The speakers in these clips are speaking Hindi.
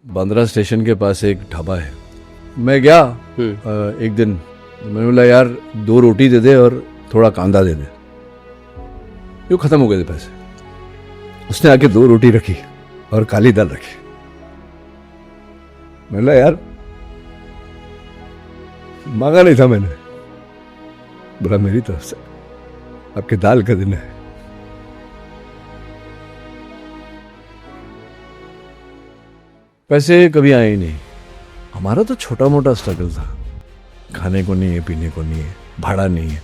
बांद्रा स्टेशन के पास एक ढाबा है। मैं गया एक दिन, मैंने बोला यार 2 रोटी दे दे और थोड़ा कांदा दे दे। यूँ खत्म हो गए थे पैसे। उसने आके 2 रोटी रखी और काली दाल रखी। मैंने बोला यार मांगा नहीं था मैंने। बोला मेरी तरफ से आपके दाल का दिन है। पैसे कभी आए ही नहीं। हमारा तो छोटा मोटा स्ट्रगल था, खाने को नहीं है, पीने को नहीं है, भाड़ा नहीं है,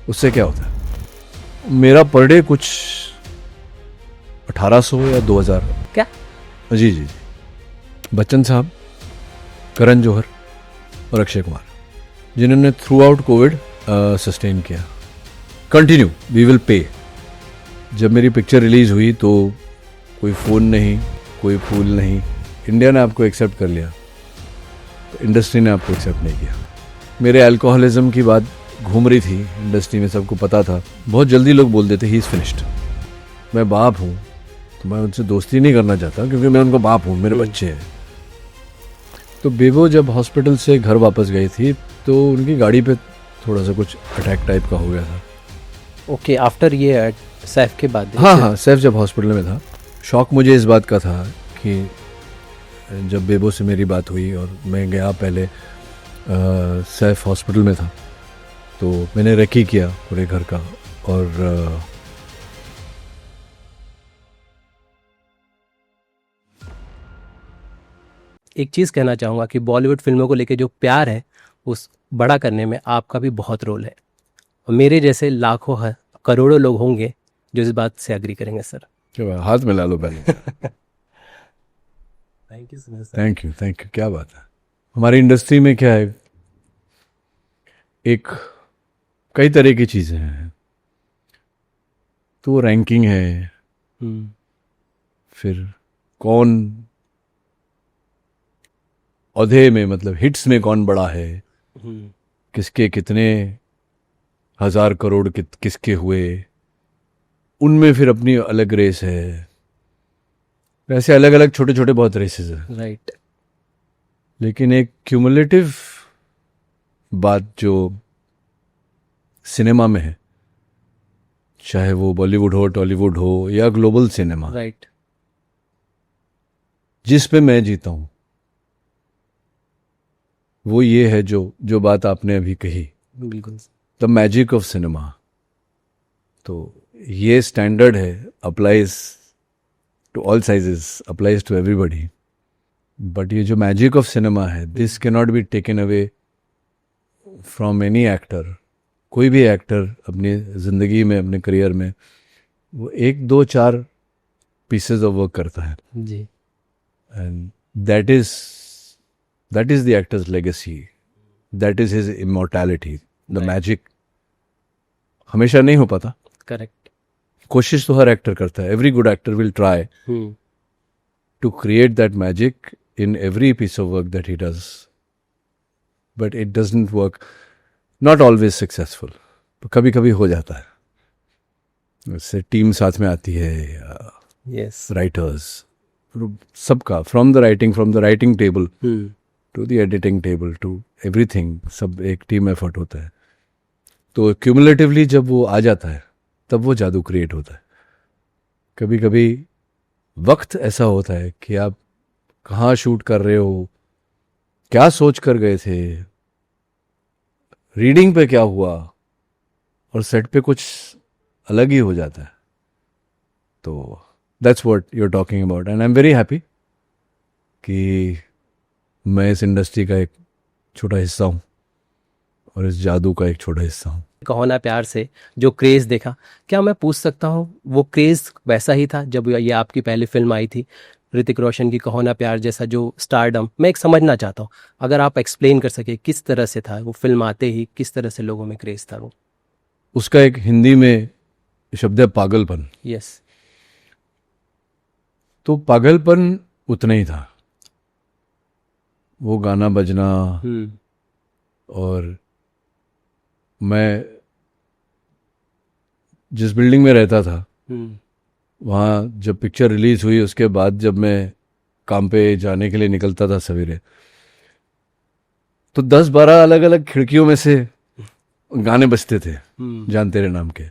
उससे क्या होता है। मेरा पर डे कुछ 1800 या 2000। क्या? जी जी जी। बच्चन साहब, करण जौहर और अक्षय कुमार, जिन्होंने थ्रू आउट कोविड सस्टेन किया। Continue, we will pay. जब मेरी पिक्चर रिलीज हुई तो कोई फ़ोन नहीं, कोई फूल नहीं। इंडिया ने आपको एक्सेप्ट कर लिया, तो इंडस्ट्री ने आपको एक्सेप्ट नहीं किया। मेरे अल्कोहलिज्म की बात घूम रही थी इंडस्ट्री में, सबको पता था। बहुत जल्दी लोग बोल देते ही इज़ फिनिश्ड। मैं बाप हूँ तो मैं उनसे दोस्ती नहीं करना चाहता, क्योंकि मैं उनको बाप हूँ, मेरे बच्चे हैं। तो बेबो जब हॉस्पिटल से घर वापस गई थी तो उनकी गाड़ी पे थोड़ा सा कुछ अटैक टाइप का हो गया था। ओके, आफ्टर ये सैफ के बाद? हाँ, सैफ जब हॉस्पिटल में था। शौक मुझे इस बात का था कि जब बेबो से मेरी बात हुई और मैं गया, पहले सैफ हॉस्पिटल में था, तो मैंने रेकी किया पूरे घर का। और एक चीज़ कहना चाहूँगा कि बॉलीवुड फिल्मों को लेके जो प्यार है उस बड़ा करने में आपका भी बहुत रोल है, और मेरे जैसे लाखों करोड़ों लोग होंगे जो इस बात से एग्री करेंगे सर। क्या हाथ मिला लो पहले। Thank you sir. Thank you, thank you. क्या बात है। हमारी इंडस्ट्री में क्या है, एक कई तरह की चीज़ें हैं। तो वो रैंकिंग है, फिर कौन औधे में, मतलब हिट्स में कौन बड़ा है, किसके कितने 1000 करोड़ किसके हुए, उनमें फिर अपनी अलग रेस है। वैसे अलग अलग छोटे छोटे बहुत रेसेस है, राइट। लेकिन एक क्यूमुलेटिव बात जो सिनेमा में है, चाहे वो बॉलीवुड हो, टॉलीवुड हो या ग्लोबल सिनेमा, राइट, जिस पे मैं जीता हूं, वो ये है जो बात आपने अभी कही, बिल्कुल। The magic of cinema. तो ये स्टैंडर्ड है, applies to all sizes, applies to everybody. But ये जो मैजिक ऑफ सिनेमा है, this can not be taken away from any actor. कोई भी एक्टर अपनी ज़िंदगी में, अपने करियर में, वो 1, 2, 4 पीसेज ऑफ वर्क करता है जी। And that is the actor's legacy, that is his immortality. The magic हमेशा नहीं हो पाता, करेक्ट। कोशिश तो हर एक्टर करता है। Every good actor will try to create that magic in every piece of work that he does, but it doesn't work, not always successful. तो कभी कभी हो जाता है। उससे टीम साथ में आती है, यस, राइटर्स, सबका, from the writing table to the editing table to everything, सब एक टीम एफर्ट होता है। तो क्यूमुलेटिवली जब वो आ जाता है तब वो जादू क्रिएट होता है। कभी कभी वक्त ऐसा होता है कि आप कहाँ शूट कर रहे हो, क्या सोच कर गए थे, रीडिंग पे क्या हुआ, और सेट पे कुछ अलग ही हो जाता है। तो that's what you are talking about, and I am very happy कि मैं इस इंडस्ट्री का एक छोटा हिस्सा हूँ और इस जादू का एक छोटा हिस्सा हूँ। कहो ना प्यार से जो क्रेज़ देखा, क्या मैं पूछ सकता हूँ वो क्रेज़ वैसा ही था जब ये आपकी पहली फिल्म आई थी, ऋतिक रोशन की कहो ना प्यार जैसा जो स्टारडम? मैं एक समझना चाहता हूँ, अगर आप एक्सप्लेन कर सके किस तरह से था वो फिल्म आते ही, किस तरह से लोगों में क्रेज़ था वो। उसका एक हिंदी में शब्द है पागलपन। यस। तो पागलपन उतना ही था, वो गाना बजना। और मैं जिस बिल्डिंग में रहता था, वहाँ जब पिक्चर रिलीज हुई उसके बाद जब मैं काम पे जाने के लिए निकलता था सवेरे, तो 10-12 अलग अलग खिड़कियों में से गाने बजते थे जान तेरे नाम के।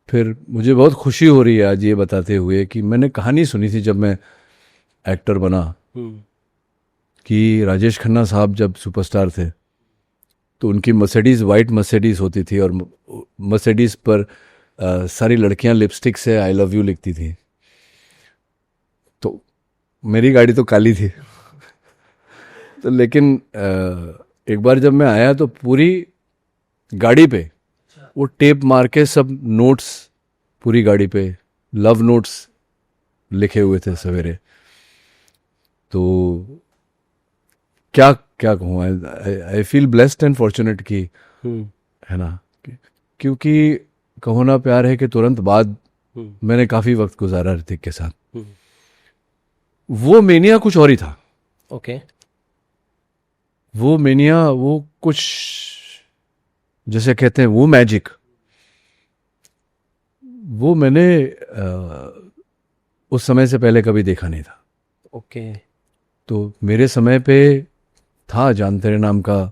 फिर मुझे बहुत खुशी हो रही है आज ये बताते हुए कि मैंने कहानी सुनी थी जब मैं एक्टर बना, कि राजेश खन्ना साहब जब सुपरस्टार थे तो उनकी मर्सिडीज, वाइट मर्सिडीज होती थी, और मर्सिडीज पर सारी लड़कियां लिपस्टिक से आई लव यू लिखती थी। तो मेरी गाड़ी तो काली थी तो लेकिन एक बार जब मैं आया तो पूरी गाड़ी पे वो टेप मार के सब नोट्स, पूरी गाड़ी पे लव नोट्स लिखे हुए थे सवेरे। तो क्या क्या कहूँ, I feel blessed and fortunate कि है ना, क्योंकि कहो ना प्यार है कि तुरंत बाद मैंने काफ़ी वक्त गुजारा ऋतिक के साथ। वो मेनिया कुछ और ही था। ओके। वो मेनिया, वो कुछ जैसे कहते हैं वो मैजिक, वो मैंने उस समय से पहले कभी देखा नहीं था। ओके। तो मेरे समय पे था जान तेरे नाम का,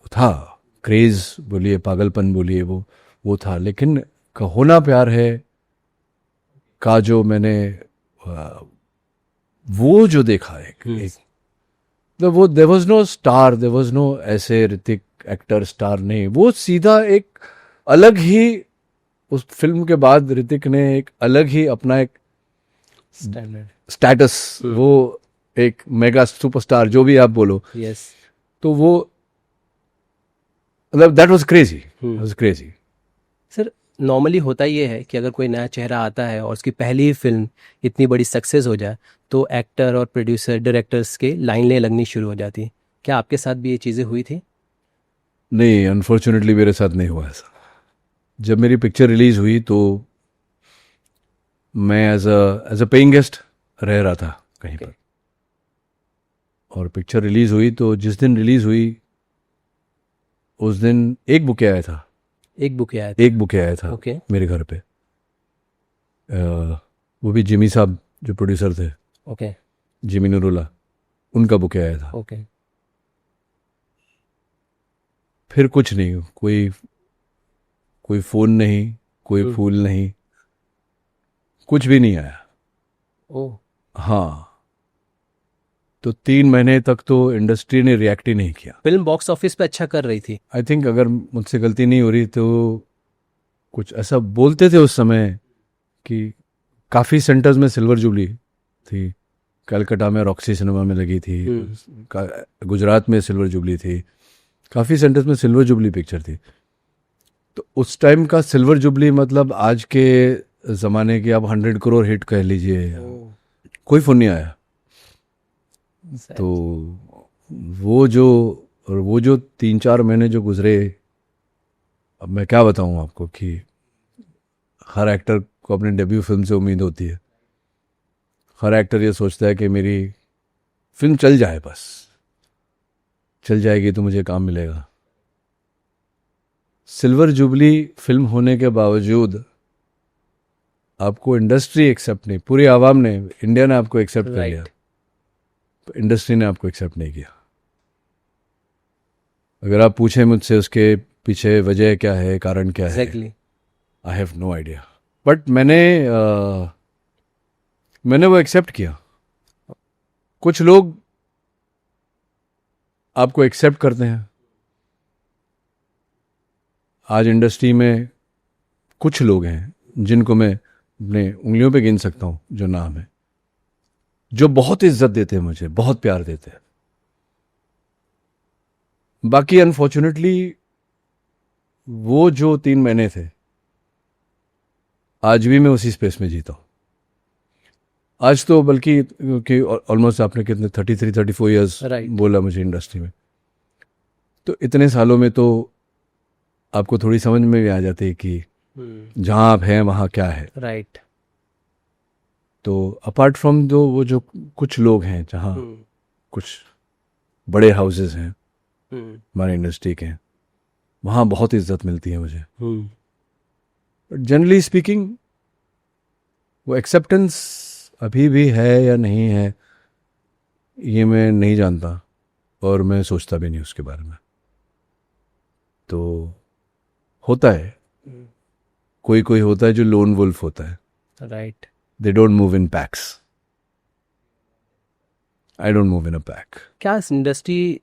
था क्रेज बोलिए, पागलपन बोलिए, वो था। लेकिन कहो ना प्यार है का जो मैंने वो जो देखा एक वो there was no star, there was no ऐसे ऋतिक एक्टर स्टार नहीं, वो सीधा एक अलग ही, उस फिल्म के बाद ऋतिक ने एक अलग ही अपना एक स्टेटस, वो एक मेगा सुपरस्टार जो भी आप बोलो, यस। तो वो मतलब that was crazy, was crazy. Sir, normally होता ये है कि अगर कोई नया चेहरा आता है और उसकी पहली फिल्म इतनी बड़ी सक्सेस हो जाए तो एक्टर और प्रोड्यूसर, डायरेक्टर्स के लाइनें लगनी शुरू हो जाती हैं। क्या आपके साथ भी ये चीज़ें हुई थी? नहीं, अनफॉर्चुनेटली मेरे साथ नहीं हुआ ऐसा। जब मेरी पिक्चर रिलीज हुई तो मैं एज अ पेइंग गेस्ट रह रहा था कहीं पर, और पिक्चर रिलीज हुई तो जिस दिन रिलीज हुई उस दिन एक बुके आया था। एक बुके आया था? एक बुके आया था ओके। मेरे घर पे। वो भी जिमी साहब जो प्रोड्यूसर थे, ओके। जिमी नरूला, उनका बुके आया था। ओके। फिर कुछ नहीं, कोई फोन नहीं, कोई फूल नहीं, कुछ भी नहीं आया। ओह। हाँ, तो 3 महीने तक तो इंडस्ट्री ने रिएक्ट ही नहीं किया। फिल्म बॉक्स ऑफिस पे अच्छा कर रही थी। आई थिंक अगर मुझसे गलती नहीं हो रही तो कुछ ऐसा बोलते थे उस समय कि काफ़ी सेंटर्स में सिल्वर जुबली थी। कलकत्ता में रॉक्सी सिनेमा में लगी थी, गुजरात में सिल्वर जुबली थी, काफ़ी सेंटर्स में सिल्वर जुबली पिक्चर थी। तो उस टाइम का सिल्वर जुबली मतलब आज के ज़माने की आप 100 करोड़ हिट कह लीजिए, कोई फोन नहीं आया। तो वो जो 3-4 महीने जो गुजरे, अब मैं क्या बताऊं आपको कि हर एक्टर को अपने डेब्यू फिल्म से उम्मीद होती है। हर एक्टर ये सोचता है कि मेरी फिल्म चल जाए, बस चल जाएगी तो मुझे काम मिलेगा। सिल्वर जुबली फिल्म होने के बावजूद आपको इंडस्ट्री एक्सेप्ट नहीं, पूरी आवाम ने, इंडिया ने आपको एक्सेप्ट कर लिया, इंडस्ट्री ने आपको एक्सेप्ट नहीं किया। अगर आप पूछें मुझसे उसके पीछे वजह क्या है, कारण क्या है, I have no idea. But मैंने वो एक्सेप्ट किया। कुछ लोग आपको एक्सेप्ट करते हैं। आज इंडस्ट्री में कुछ लोग हैं जिनको मैं अपने उंगलियों पे गिन सकता हूं, जो नाम है, जो बहुत इज्जत देते हैं मुझे, बहुत प्यार देते हैं। बाकी अनफॉर्चुनेटली वो जो 3 महीने थे, आज भी मैं उसी स्पेस में जीता हूं। आज तो बल्कि कि ऑलमोस्ट आपने कितने 33-34 ईयर्स बोला मुझे इंडस्ट्री में, तो इतने सालों में तो आपको थोड़ी समझ में भी आ जाती है कि जहां आप हैं वहां क्या है। राइट। तो अपार्ट फ्रॉम वो जो कुछ लोग हैं, जहाँ कुछ बड़े हाउसेस हैं हमारे इंडस्ट्री के, वहाँ बहुत इज्जत मिलती है मुझे। बट जनरली स्पीकिंग वो एक्सेप्टेंस अभी भी है या नहीं है ये मैं नहीं जानता, और मैं सोचता भी नहीं उसके बारे में। तो होता है, कोई कोई होता है जो लोन वुल्फ होता है, right. They don't move in PACS, I don't move in a pack. क्या इंडस्ट्री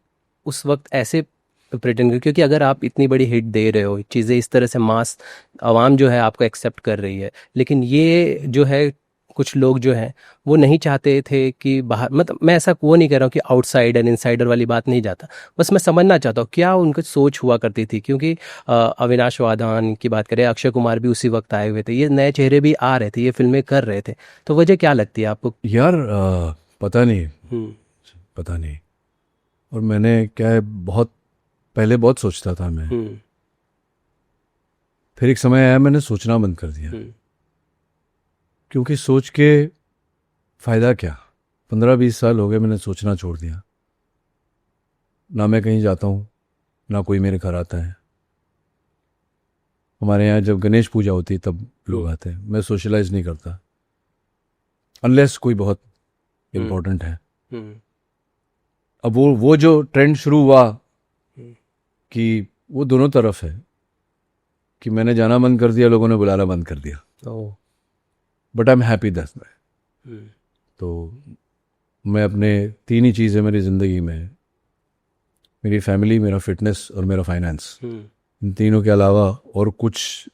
उस वक्त ऐसे प्रिटेंड कर, क्योंकि अगर आप इतनी बड़ी हिट दे रहे हो, चीज़ें इस तरह से मास आवाम जो है आपको एक्सेप्ट कर रही है, लेकिन ये जो है कुछ लोग जो हैं वो नहीं चाहते थे कि बाहर, मतलब मैं ऐसा वो नहीं कह रहा हूँ कि आउटसाइडर इनसाइडर वाली बात नहीं जाता, बस मैं समझना चाहता हूँ क्या उनकी सोच हुआ करती थी, क्योंकि अविनाश वाधान की बात करें, अक्षय कुमार भी उसी वक्त आए हुए थे, ये नए चेहरे भी आ रहे थे, ये फिल्में कर रहे थे, तो वजह क्या लगती है आपको? यार पता नहीं, हम्म। पता नहीं। और मैंने क्या है, बहुत पहले बहुत सोचता था मैं, हम्म। फिर एक समय आया मैंने सोचना बंद कर दिया, हम्म। क्योंकि सोच के फ़ायदा क्या। 15-20 साल हो गए मैंने सोचना छोड़ दिया। ना मैं कहीं जाता हूँ, ना कोई मेरे घर आता है। हमारे यहाँ जब गणेश पूजा होती है तब लोग आते हैं, मैं सोशलाइज नहीं करता अनलेस कोई बहुत इम्पोर्टेंट है। हम्म। अब वो जो ट्रेंड शुरू हुआ कि वो दोनों तरफ है, कि मैंने जाना बंद कर दिया, लोगों ने बुलाना बंद कर दिया, oh. But I am happy that way. Hmm. तो मैं अपने 3 ही चीज़ है मेरी ज़िंदगी में, मेरी फैमिली, मेरा फिटनेस और मेरा फाइनेंस। हम्म। इन तीनों के अलावा और कुछ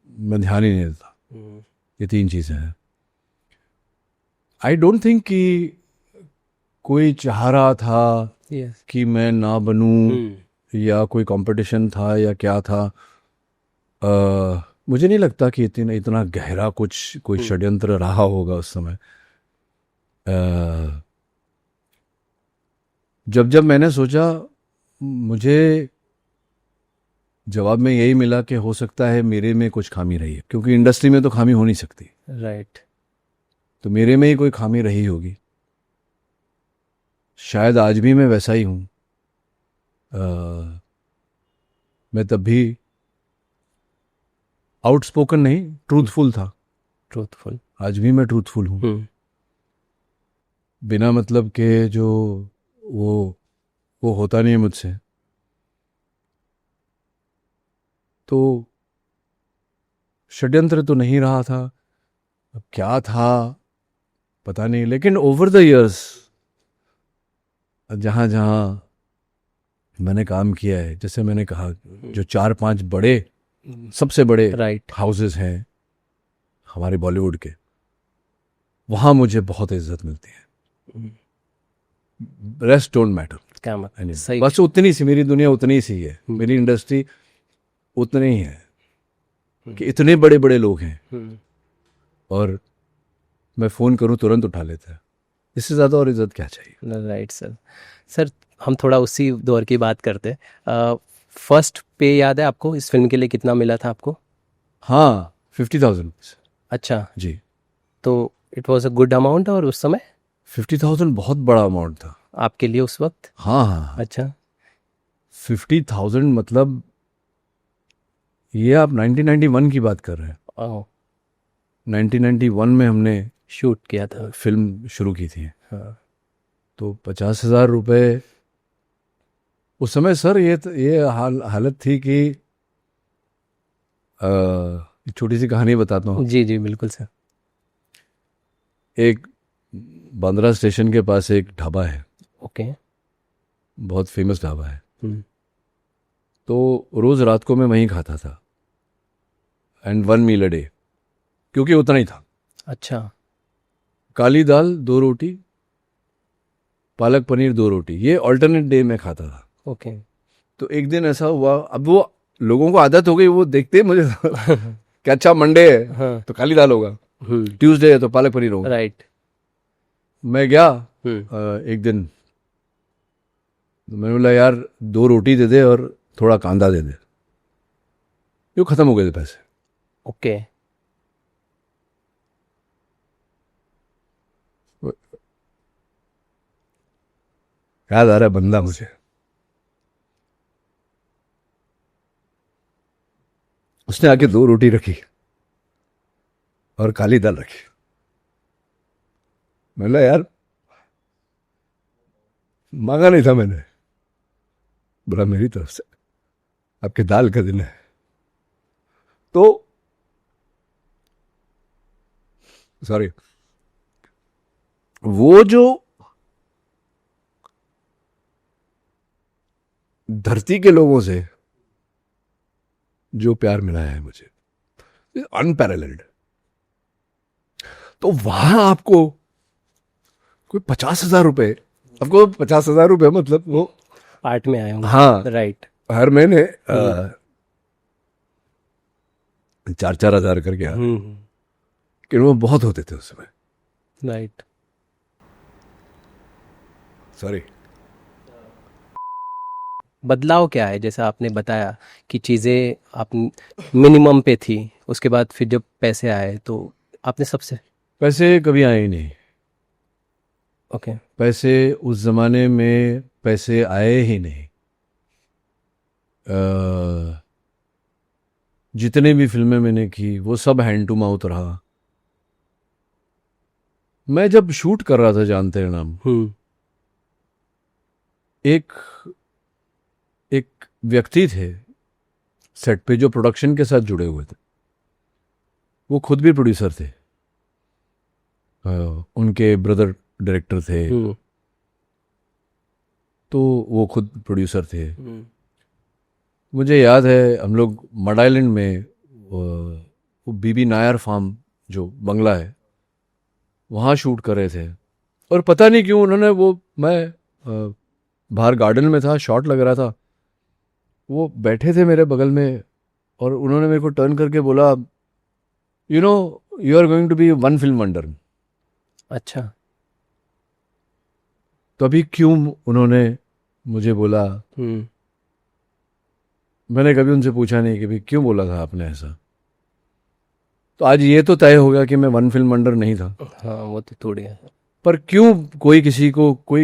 मैं ध्यान ही नहीं देता। हम्म। ये 3 चीज़ें हैं। आई डोंट थिंक कि कोई चाह रहा था यस। कि मैं ना बनूं, या कोई कंपटीशन था या क्या था। मुझे नहीं लगता कि इतना गहरा कुछ कोई षड्यंत्र रहा होगा उस समय। जब जब मैंने सोचा, मुझे जवाब में यही मिला कि हो सकता है मेरे में कुछ खामी रही है, क्योंकि इंडस्ट्री में तो खामी हो नहीं सकती, राइट। तो मेरे में ही कोई खामी रही होगी। शायद आज भी मैं वैसा ही हूँ। मैं तब भी आउटस्पोकन नहीं, ट्रूथफुल था। ट्रूथफुल। आज भी मैं ट्रूथफुल हूँ, बिना मतलब के जो वो वो होता नहीं है मुझसे। तो षड्यंत्र तो नहीं रहा था, अब क्या था पता नहीं। लेकिन ओवर द इयर्स जहाँ जहाँ मैंने काम किया है, जैसे मैंने कहा, जो 4-5 बड़े, सबसे बड़े राइट। हाउसेस हैं हमारे बॉलीवुड के, वहाँ मुझे बहुत इज्जत मिलती है। Rest don't matter. क्या मतलब सही। बस उतनी सी मेरी दुनिया, उतनी सी है मेरी इंडस्ट्री, उतनी ही है कि इतने बड़े बड़े लोग हैं, और मैं फ़ोन करूं तुरंत उठा लेता है। इससे ज़्यादा और इज्जत क्या चाहिए। Right sir. सर हम थोड़ा उसी दौर की बात करते हैं। फर्स्ट पे याद है आपको इस फिल्म के लिए कितना मिला था आपको? हाँ, 50,000। अच्छा। जी, तो it was a good amount, और उस समय 50,000 बहुत बड़ा अमाउंट था आपके लिए उस वक्त? हाँ हाँ। अच्छा। 50,000 मतलब, ये आप 1991 की बात कर रहे हैं। ओह। 1991 में हमने शूट किया था। फिल्म शुरू की थी। हाँ। तो 50,000 रुपये उस समय सर, ये हालत थी कि एक छोटी सी कहानी बताता हूँ। जी जी बिल्कुल सर। एक बांद्रा स्टेशन के पास एक ढाबा है, ओके। बहुत फेमस ढाबा है। हम्म। तो रोज़ रात को मैं वहीं खाता था, एंड 1 मील अ डे, क्योंकि उतना ही था। अच्छा। काली दाल 2 रोटी, पालक पनीर 2 रोटी, ये ऑल्टरनेट डे में खाता था। ओके। तो एक दिन ऐसा हुआ, अब वो लोगों को आदत हो गई, वो देखते मुझे कि अच्छा मंडे है हाँ। तो काली दाल होगा, हम्म। ट्यूसडे है तो पालक पनीर होगा। राइट। मैं गया हम्म। एक दिन, तो मैंने बोला यार 2 रोटी दे दे और थोड़ा कांदा दे दे। ये खत्म हो गए थे पैसे। ओके। याद आ रहा है बंदा मुझे, उसने आके 2 रोटी रखी, और काली दाल रखी। मैं बोला यार मांगा नहीं था मैंने। बोला मेरी तरफ से आपके दाल का दिन है। तो सॉरी, वो जो धरती के लोगों से जो प्यार मिला है मुझे अनपैरेलल्ड। तो वहां आपको कोई 50,000 रुपए, आपको 50,000 रुपए मतलब वो पार्ट में आए होंगे। हाँ राइट। हर महीने 4,000 करके आते, लेकिन वो बहुत होते थे उस समय। राइट। सॉरी। बदलाव क्या है, जैसा आपने बताया कि चीज़ें आप मिनिमम पे थी, उसके बाद फिर जब पैसे आए तो आपने सबसे पैसे कभी आए ही नहीं। ओके। पैसे उस जमाने में पैसे आए ही नहीं। जितने भी फिल्में मैंने की वो सब हैंड टू माउथ रहा। मैं जब शूट कर रहा था जानते हैं नाम, एक एक व्यक्ति थे सेट पे जो प्रोडक्शन के साथ जुड़े हुए थे। वो खुद भी प्रोड्यूसर थे, उनके ब्रदर डायरेक्टर थे, तो वो खुद प्रोड्यूसर थे। मुझे याद है हम लोग मड आइलैंड में वो बीबी नायर फार्म जो बंगला है वहाँ शूट कर रहे थे। और पता नहीं क्यों उन्होंने वो, मैं बाहर गार्डन में था, शॉट लग रहा था, वो बैठे थे मेरे बगल में और उन्होंने मेरे को टर्न करके बोला, you know you are going to be one film wonder. अच्छा। तो अभी क्यों उन्होंने मुझे बोला, मैंने कभी उनसे पूछा नहीं कि भाई क्यों बोला था आपने ऐसा। तो आज ये तो तय हो गया कि मैं वन फिल्म वंडर नहीं था। हाँ वो तो थोड़ी है। पर क्यों कोई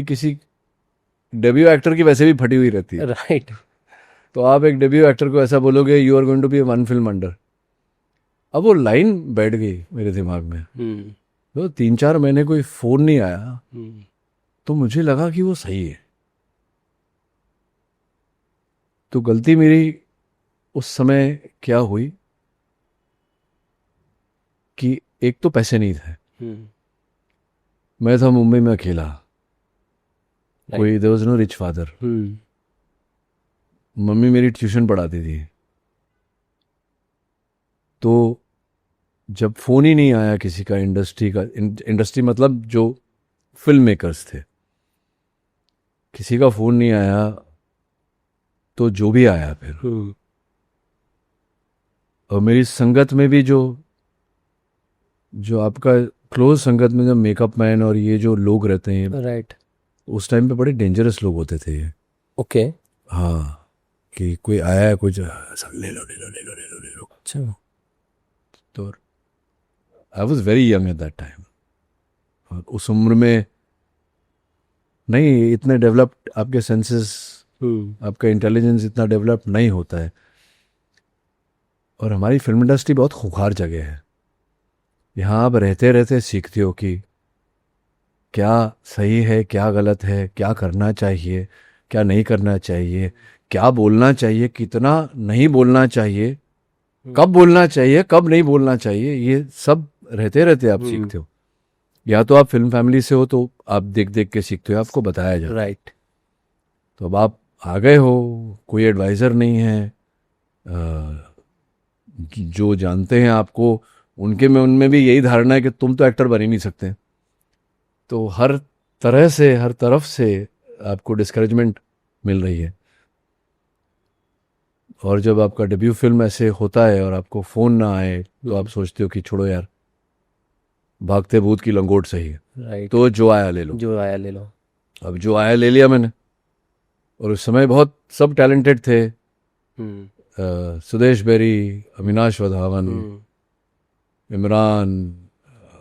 किसी डेब्यू एक्टर की वैसे भी फटी हुई रहती है। राइट। तो आप एक डेब्यू एक्टर को ऐसा बोलोगे you are going to be one film wonder. अब वो लाइन बैठ गई मेरे दिमाग में। तो 3-4 महीने कोई फोन नहीं आया, तो मुझे लगा कि वो सही है। तो गलती मेरी उस समय क्या हुई कि एक तो पैसे नहीं थे, मैं था मुंबई में अकेला, कोई there was no rich father. Mummy मेरी ट्यूशन पढ़ाती थी। तो जब फोन ही नहीं आया किसी का, इंडस्ट्री मतलब जो फिल्म मेकर्स थे, किसी का फोन नहीं आया, तो जो भी आया फिर, और मेरी संगत में भी जो आपका क्लोज संगत में जो मेकअप मैन और ये जो लोग रहते हैं, राइट, उस टाइम पे बड़े डेंजरस लोग होते थे ये। ओके। हाँ, कि कोई आया है कुछ, ले लो ले लो ले लो ले लो ले लो। अच्छा। तो I was very young at that time, और उस उम्र में नहीं इतने डेवलप्ड, आपके सेंसेस, आपका इंटेलिजेंस इतना डेवलप नहीं होता है। और हमारी फिल्म इंडस्ट्री बहुत खूंखार जगह है। यहाँ आप रहते रहते सीखते हो कि क्या सही है, क्या गलत है, क्या करना चाहिए, क्या नहीं करना चाहिए, क्या बोलना चाहिए, कितना नहीं बोलना चाहिए, कब बोलना चाहिए, कब नहीं बोलना चाहिए, ये सब रहते रहते आप सीखते हो। या तो आप फिल्म फैमिली से हो तो आप देख देख के सीखते हो, आपको बताया जाए। राइट। तो अब आप आ गए हो, कोई एडवाइज़र नहीं है, जो जानते हैं आपको उनमें भी यही धारणा है कि तुम तो एक्टर बन ही नहीं सकते। तो हर तरह से, हर तरफ से आपको डिस्करेजमेंट मिल रही है। और जब आपका डेब्यू फिल्म ऐसे होता है और आपको फ़ोन ना आए, तो आप सोचते हो कि छोड़ो यार, भागते भूत की लंगोट सही है। राइट। तो जो आया ले लो, जो आया ले लो। अब जो आया ले लिया मैंने। और उस समय बहुत सब टैलेंटेड थे, सुदेश बेरी, अविनाश वधावन, इमरान,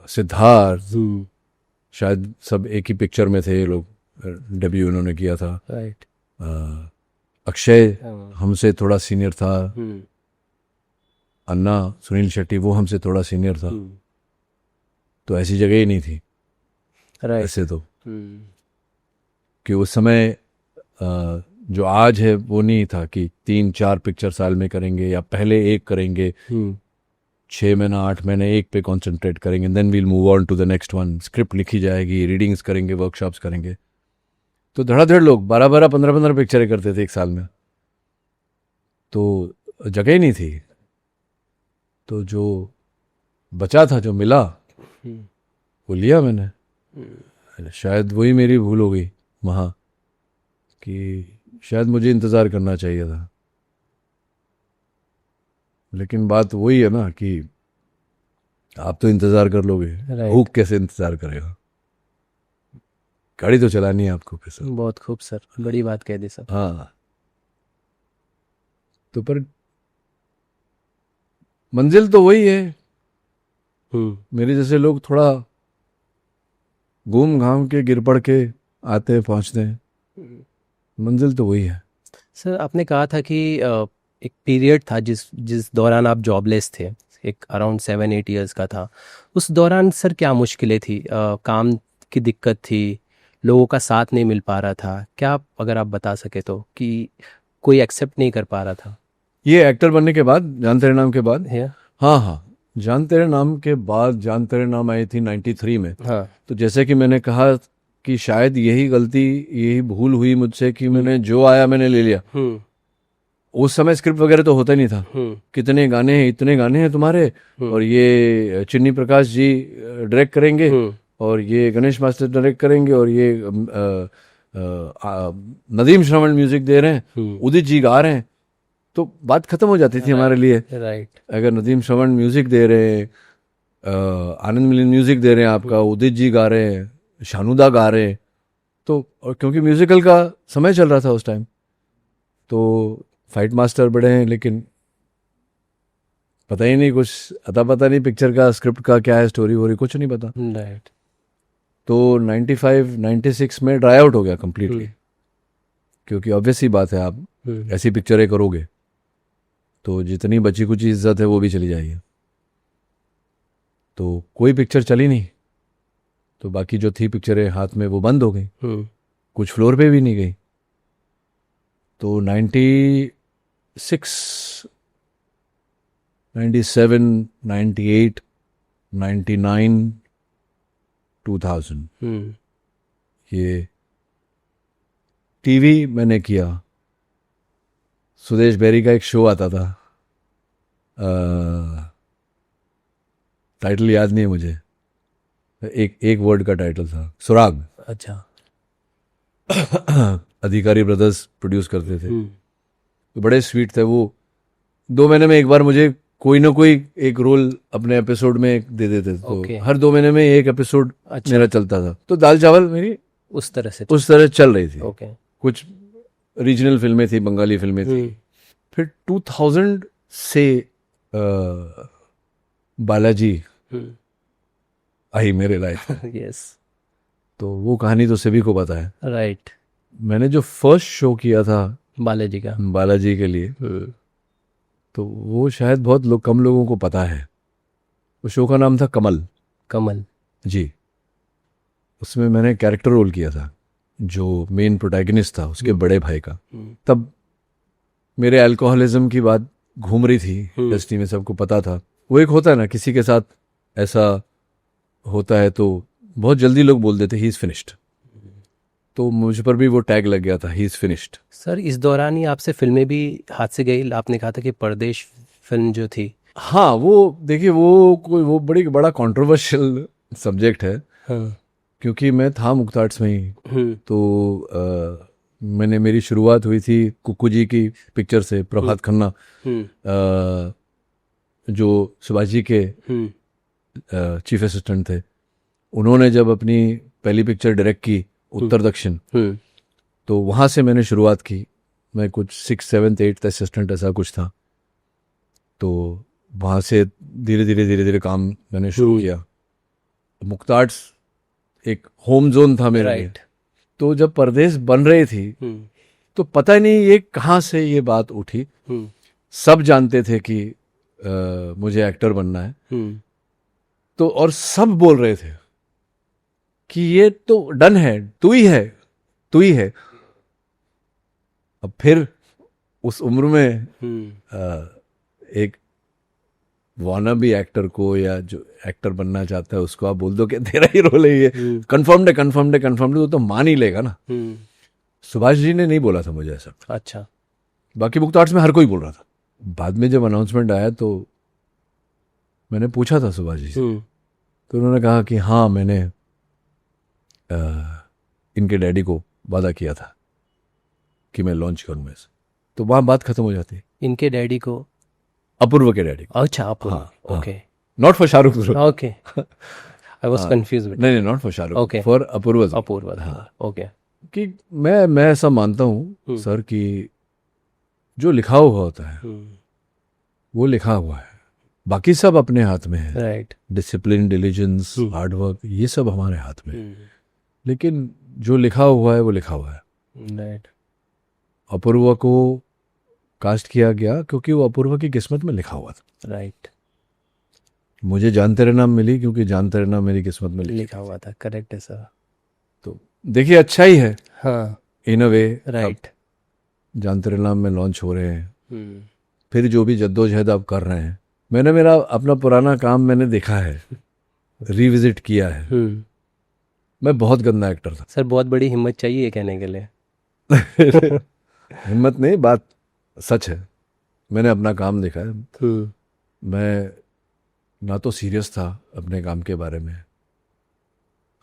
सिद्धार्थ, शायद सब एक ही पिक्चर में थे ये लोग, डेब्यू उन्होंने किया था। राइट। अक्षय हमसे थोड़ा सीनियर था, अन्ना सुनील शेट्टी वो हमसे थोड़ा सीनियर था। तो ऐसी जगह ही नहीं थी राइट। ऐसे तो, कि उस समय जो आज है वो नहीं था कि 3-4 पिक्चर साल में करेंगे या पहले एक करेंगे, 6 महीना 8 महीने एक पे कंसंट्रेट करेंगे, then we'll move on to the next one, script लिखी जाएगी, रीडिंग्स करेंगे, वर्कशॉप्स करेंगे। तो धड़ाधड़ लोग 12-12 15-15 पिक्चरें करते थे एक साल में, तो जगह ही नहीं थी। तो जो बचा था, जो मिला, वो लिया मैंने। शायद वही मेरी भूल हो गई वहाँ, कि शायद मुझे इंतज़ार करना चाहिए था। लेकिन बात वही है ना कि आप तो इंतज़ार कर लोगे, Right. भूख कैसे इंतज़ार करेगा? गाड़ी तो चलानी है आपको कैसे? बहुत खूब सर, बड़ी बात कह दी सर। हाँ, तो पर मंजिल तो वही है। मेरे जैसे लोग थोड़ा घूम घाम के गिर पड़ के आते हैं, पहुँचते हैं, मंजिल तो वही है। सर आपने कहा था कि एक पीरियड था जिस दौरान आप जॉबलेस थे, एक अराउंड 7-8 इयर्स का था। उस दौरान सर क्या मुश्किलें थी? काम की दिक्कत थी, लोगों का साथ नहीं मिल पा रहा था क्या? अगर आप बता सके तो, कि कोई एक्सेप्ट नहीं कर पा रहा था। ये एक्टर बनने के बाद, जान तेरे नाम के बाद? है। हाँ हाँ, जान तेरे नाम के बाद, जान तेरे नाम आई थी 93 में। हाँ। तो जैसे कि मैंने कहा कि शायद यही गलती, यही भूल हुई मुझसे कि मैंने जो आया मैंने ले लिया। उस समय स्क्रिप्ट वगैरह तो होता नहीं था। कितने गाने हैं, इतने गाने हैं तुम्हारे, और ये चिन्नी प्रकाश जी डायरेक्ट करेंगे, और ये गणेश मास्टर डायरेक्ट करेंगे, और ये नदीम श्रवण म्यूजिक दे रहे हैं, उदित जी गा रहे हैं। तो बात खत्म हो जाती थी हमारे लिए। राइट। अगर नदीम श्रवण म्यूजिक दे रहे हैं, आनंद मिलिन म्यूजिक दे रहे हैं आपका, उदित जी गा रहे हैं, शानुदा गा रहे हैं, तो और क्योंकि म्यूजिकल का समय चल रहा था उस टाइम, तो फाइट मास्टर बड़े हैं, लेकिन पता ही नहीं, कुछ अता पता नहीं पिक्चर का, स्क्रिप्ट का क्या है, स्टोरी वोरी कुछ नहीं पता। राइट। तो 95-96 में ड्राई आउट हो गया कम्प्लीटली, क्योंकि ऑब्वियस ही बात है, आप ऐसी पिक्चरें करोगे तो जितनी बची कुछ इज्जत है वो भी चली जाएगी। तो कोई पिक्चर चली नहीं, तो बाकी जो थी पिक्चरें हाथ में वो बंद हो गई, कुछ फ्लोर पे भी नहीं गई। तो 96, 97, 98, 99, 2000 ये टीवी मैंने किया। सुदेश बेरी का एक शो आता था, टाइटल याद नहीं है मुझे, एक वर्ड का टाइटल था, सुराग। अच्छा। अधिकारी ब्रदर्स प्रोड्यूस करते थे, तो बड़े स्वीट थे वो। 2 महीने में एक बार मुझे कोई ना कोई एक रोल अपने एपिसोड में दे देते थे। तो हर 2 महीने में एक एपिसोड मेरा चलता था। तो दाल चावल मेरी उस तरह चल रही थी। ओके। कुछ रीजनल फिल्में थी, बंगाली फिल्में थी। फिर 2000 से बालाजी आई मेरे लाइफ में। यस। तो वो कहानी तो सभी को पता है। राइट। मैंने जो फर्स्ट शो किया था बालाजी के लिए, तो वो शायद बहुत कम लोगों को पता है। उस शो का नाम था कमल जी। उसमें मैंने कैरेक्टर रोल किया था, जो मेन प्रोटैगनिस्ट था उसके बड़े भाई का। तब मेरे अल्कोहलिज्म की बात घूम रही थी इंडस्ट्री में, सबको पता था। वो एक होता है ना, किसी के साथ ऐसा होता है तो बहुत जल्दी लोग बोल देते ही इज फिनिश्ड। तो मुझ पर भी वो टैग लग गया था, ही इज फिनिश्ड। सर इस दौरान ही आपसे फिल्में भी हाथ से गई। आपने कहा था कि परदेश फिल्म जो थी, हाँ वो देखिए, वो बड़ा कंट्रोवर्शियल सब्जेक्ट है। हाँ। क्योंकि मैं था मुक्ता आर्ट्स में ही, तो मेरी शुरुआत हुई थी कुक्कू जी की पिक्चर से, प्रभात खन्ना जो सुभाष जी के चीफ असिस्टेंट थे। उन्होंने जब अपनी पहली पिक्चर डायरेक्ट की, उत्तर दक्षिण, तो वहाँ से मैंने शुरुआत की। मैं कुछ 6th, 7th, 8th असिस्टेंट ऐसा कुछ था। तो वहाँ से धीरे धीरे काम मैंने शुरू किया। मुक्ता आर्ट्स एक होम जोन था मेरे लिए। तो जब परदेश बन रही थी तो पता नहीं ये कहाँ से ये बात उठी। सब जानते थे कि मुझे एक्टर बनना है, तो और सब बोल रहे थे कि ये तो डन है, तू ही है, तू ही है। अब फिर उस उम्र में एक वानाबी एक्टर को या जो एक्टर बनना चाहता है उसको आप बोल दो कि तेरा ही रोल है ये, कंफर्म्ड है, कंफर्म्ड है, कंफर्म्ड है, तो मान ही लेगा ना। सुभाष जी ने नहीं बोला था मुझे ऐसा। अच्छा। बाकी बुक तो आर्ट्स में हर कोई बोल रहा था। बाद में जब अनाउंसमेंट आया तो मैंने पूछा था सुभाष जी से, तो उन्होंने कहा कि हाँ, मैंने इनके डैडी को वादा किया था कि मैं लॉन्च करूंगा इसे। तो वहाँ बात खत्म हो जाती है। इनके डैडी को? अपूर्व के डैडी को। अच्छा, अपूर्व। हाँ, okay. Not for Shahrukh. Okay, I was confuse. नहीं, not for Shahrukh, okay, for Apurva. Apurva. हाँ, ओके। कि मैं ऐसा मानता हूँ सर कि जो लिखा हुआ होता है वो लिखा हुआ है, बाकी सब अपने हाथ में है। Right. Discipline, diligence, hard work, ये सब हमारे हाथ में है। लेकिन जो लिखा हुआ है वो लिखा हुआ है। राइट। अपूर्व को कास्ट किया गया क्योंकि वो अपूर्व की किस्मत में लिखा हुआ था। राइट। मुझे जान तेरे नाम मिली क्योंकि जान तेरे नाम मेरी किस्मत में लिखा हुआ था। करेक्ट है सर। तो देखिए, अच्छा ही है हाँ, इन अ वे। राइट। जान तेरे नाम में लॉन्च हो रहे हैं, फिर जो भी जद्दोजहद आप कर रहे हैं, मैंने मेरा अपना पुराना काम मैंने देखा है, रिविजिट किया है। मैं बहुत गंदा एक्टर था सर। बहुत बड़ी हिम्मत चाहिए ये कहने के लिए। हिम्मत नहीं, बात सच है। मैंने अपना काम देखा है। मैं ना तो सीरियस था अपने काम के बारे में।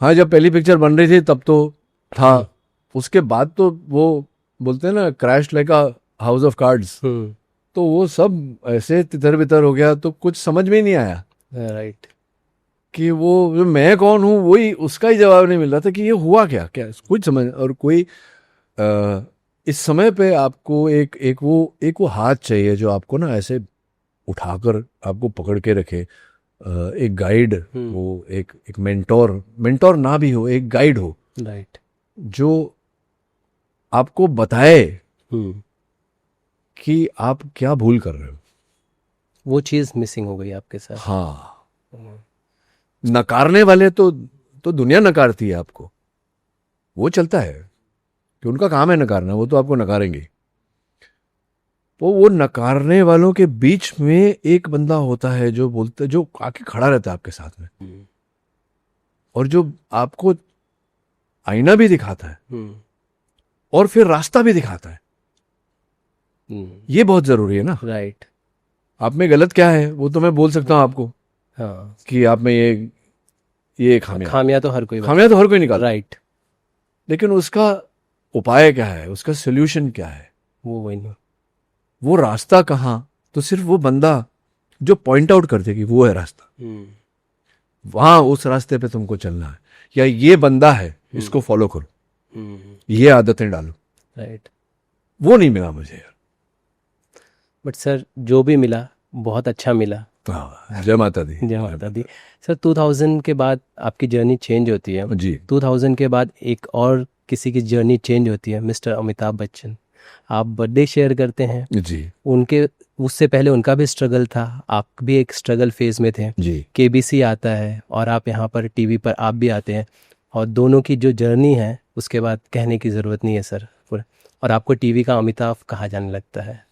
हाँ, जब पहली पिक्चर बन रही थी तब तो था, उसके बाद तो वो बोलते हैं ना, crash like a house of cards, तो वो सब ऐसे तितर बितर हो गया, तो कुछ समझ में ही नहीं आया। राइट। कि वो जो मैं कौन हूँ, वही उसका ही जवाब नहीं मिल रहा था कि ये हुआ क्या क्या कुछ समझ। और कोई इस समय पे आपको एक वो हाथ चाहिए जो आपको ना ऐसे उठाकर आपको पकड़ के रखे, एक गाइड हो, एक मेंटोर ना भी हो, एक गाइड हो। राइट। जो आपको बताए कि आप क्या भूल कर रहे हो। वो चीज़ मिसिंग हो गई आपके साथ। हाँ, नकारने वाले तो दुनिया नकारती है आपको, वो चलता है कि उनका काम है नकारना, वो तो आपको नकारेंगे। वो नकारने वालों के बीच में एक बंदा होता है जो बोलता, जो आके खड़ा रहता है आपके साथ में, और जो आपको आईना भी दिखाता है और फिर रास्ता भी दिखाता है। ये बहुत जरूरी है ना। राइट। आप में गलत क्या है वो तो मैं बोल सकता हूँ आपको। हाँ, कि आप में ये खामियां तो हर कोई निकाल। राइट। लेकिन उसका उपाय क्या है, उसका सोल्यूशन क्या है, वही नहीं। वो रास्ता कहाँ, तो सिर्फ वो बंदा जो पॉइंट आउट कर देगी वो है रास्ता। वहां उस रास्ते पे तुमको चलना है, या ये बंदा है इसको फॉलो करो, ये आदतें डालो। राइट। वो नहीं मिला मुझे यार। बट सर, जो भी मिला बहुत अच्छा मिला। जय माता दी। जय माता दी। सर, 2000 के बाद आपकी जर्नी चेंज होती है जी। 2000 के बाद एक और किसी की जर्नी चेंज होती है, मिस्टर अमिताभ बच्चन। आप बर्थडे शेयर करते हैं जी। उनके, उससे पहले उनका भी स्ट्रगल था, आप भी एक स्ट्रगल फेज में थे जी। केबीसी आता है और आप यहाँ पर टीवी पर आप भी आते हैं, और दोनों की जो जर्नी है उसके बाद कहने की ज़रूरत नहीं है सर। और आपको टीवी का अमिताभ कहा जाने लगता है।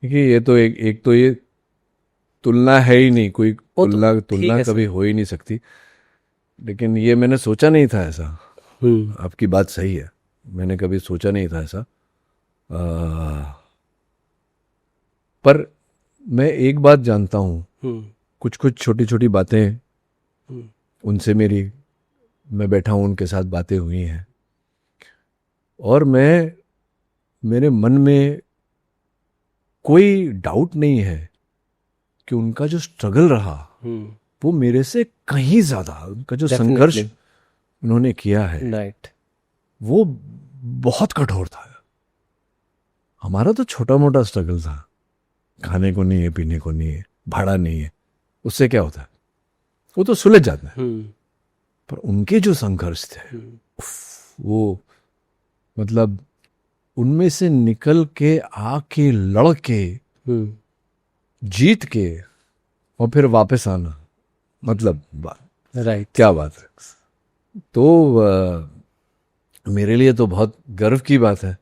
देखिए, ये तो एक तो ये तुलना है ही नहीं, कोई तुलना कभी हो ही नहीं सकती। लेकिन ये मैंने सोचा नहीं था ऐसा। आपकी बात सही है, मैंने कभी सोचा नहीं था ऐसा। पर मैं एक बात जानता हूँ, कुछ छोटी छोटी बातें उनसे मैं बैठा हूँ, उनके साथ बातें हुई हैं, और मेरे मन में कोई डाउट नहीं है कि उनका जो स्ट्रगल रहा वो मेरे से कहीं ज्यादा, उनका जो संघर्ष उन्होंने किया है, राइट, वो बहुत कठोर था। हमारा तो छोटा मोटा स्ट्रगल था, खाने को नहीं है, पीने को नहीं है, भाड़ा नहीं है, उससे क्या होता है, वो तो सुलझ जाता है। पर उनके जो संघर्ष थे, वो मतलब उनमें से निकल के आके लड़ के जीत के और फिर वापस आना, मतलब राइट। क्या बात है। तो मेरे लिए तो बहुत गर्व की बात है।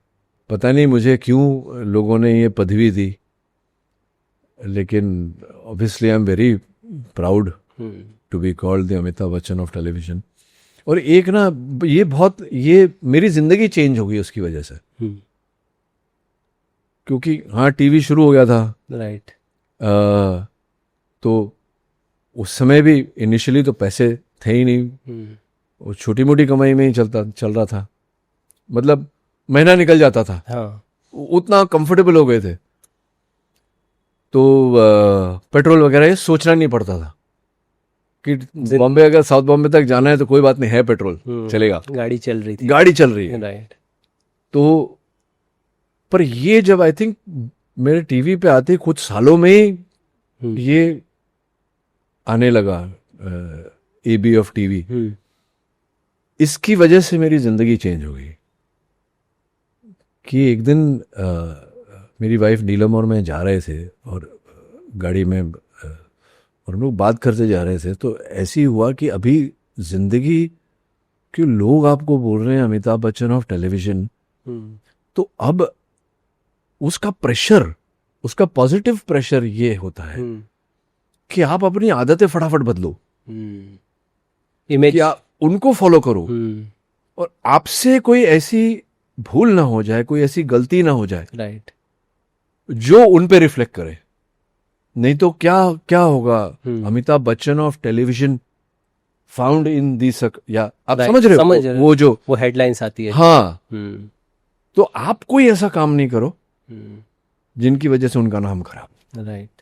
पता नहीं मुझे क्यों लोगों ने ये पदवी दी, लेकिन obviously I am very proud to be called the Amitabh Bachchan of television. और एक ना ये मेरी जिंदगी चेंज हो गई उसकी वजह से, क्योंकि हाँ टीवी शुरू हो गया था। राइट। तो उस समय भी इनिशियली तो पैसे थे ही नहीं, वो छोटी मोटी कमाई में ही चल रहा था, मतलब महीना निकल जाता था। हाँ। उतना कंफर्टेबल हो गए थे, तो पेट्रोल वगैरह ये सोचना नहीं पड़ता था कि बॉम्बे, अगर साउथ बॉम्बे तक जाना है तो कोई बात नहीं है, पेट्रोल चलेगा, गाड़ी चल रही थी। गाड़ी चल रही है। राइट। तो पर ये जब आई थिंक मेरे टीवी पे आते कुछ सालों में ही ये आने लगा, एबी ऑफ टीवी, इसकी वजह से मेरी जिंदगी चेंज हो गई। कि एक दिन मेरी वाइफ नीलम और मैं जा रहे थे और गाड़ी में और हम लोग बात करते जा रहे थे, तो ऐसी हुआ कि अभी जिंदगी के लोग आपको बोल रहे हैं अमिताभ बच्चन ऑफ टेलीविजन, तो अब उसका प्रेशर, उसका पॉजिटिव प्रेशर ये होता है कि आप अपनी आदतें फटाफट बदलो, इमेज, कि आप उनको फॉलो करो और आपसे कोई ऐसी भूल ना हो जाए, कोई ऐसी गलती ना हो जाए राइट, जो उन पे रिफ्लेक्ट करे। नहीं तो क्या क्या होगा, Amitabh Bachchan of television found in this, या आप समझ रहे हो वो जो वो हेडलाइंस आती है। हाँ, तो आप कोई ऐसा काम नहीं करो जिनकी वजह से उनका नाम खराब। राइट।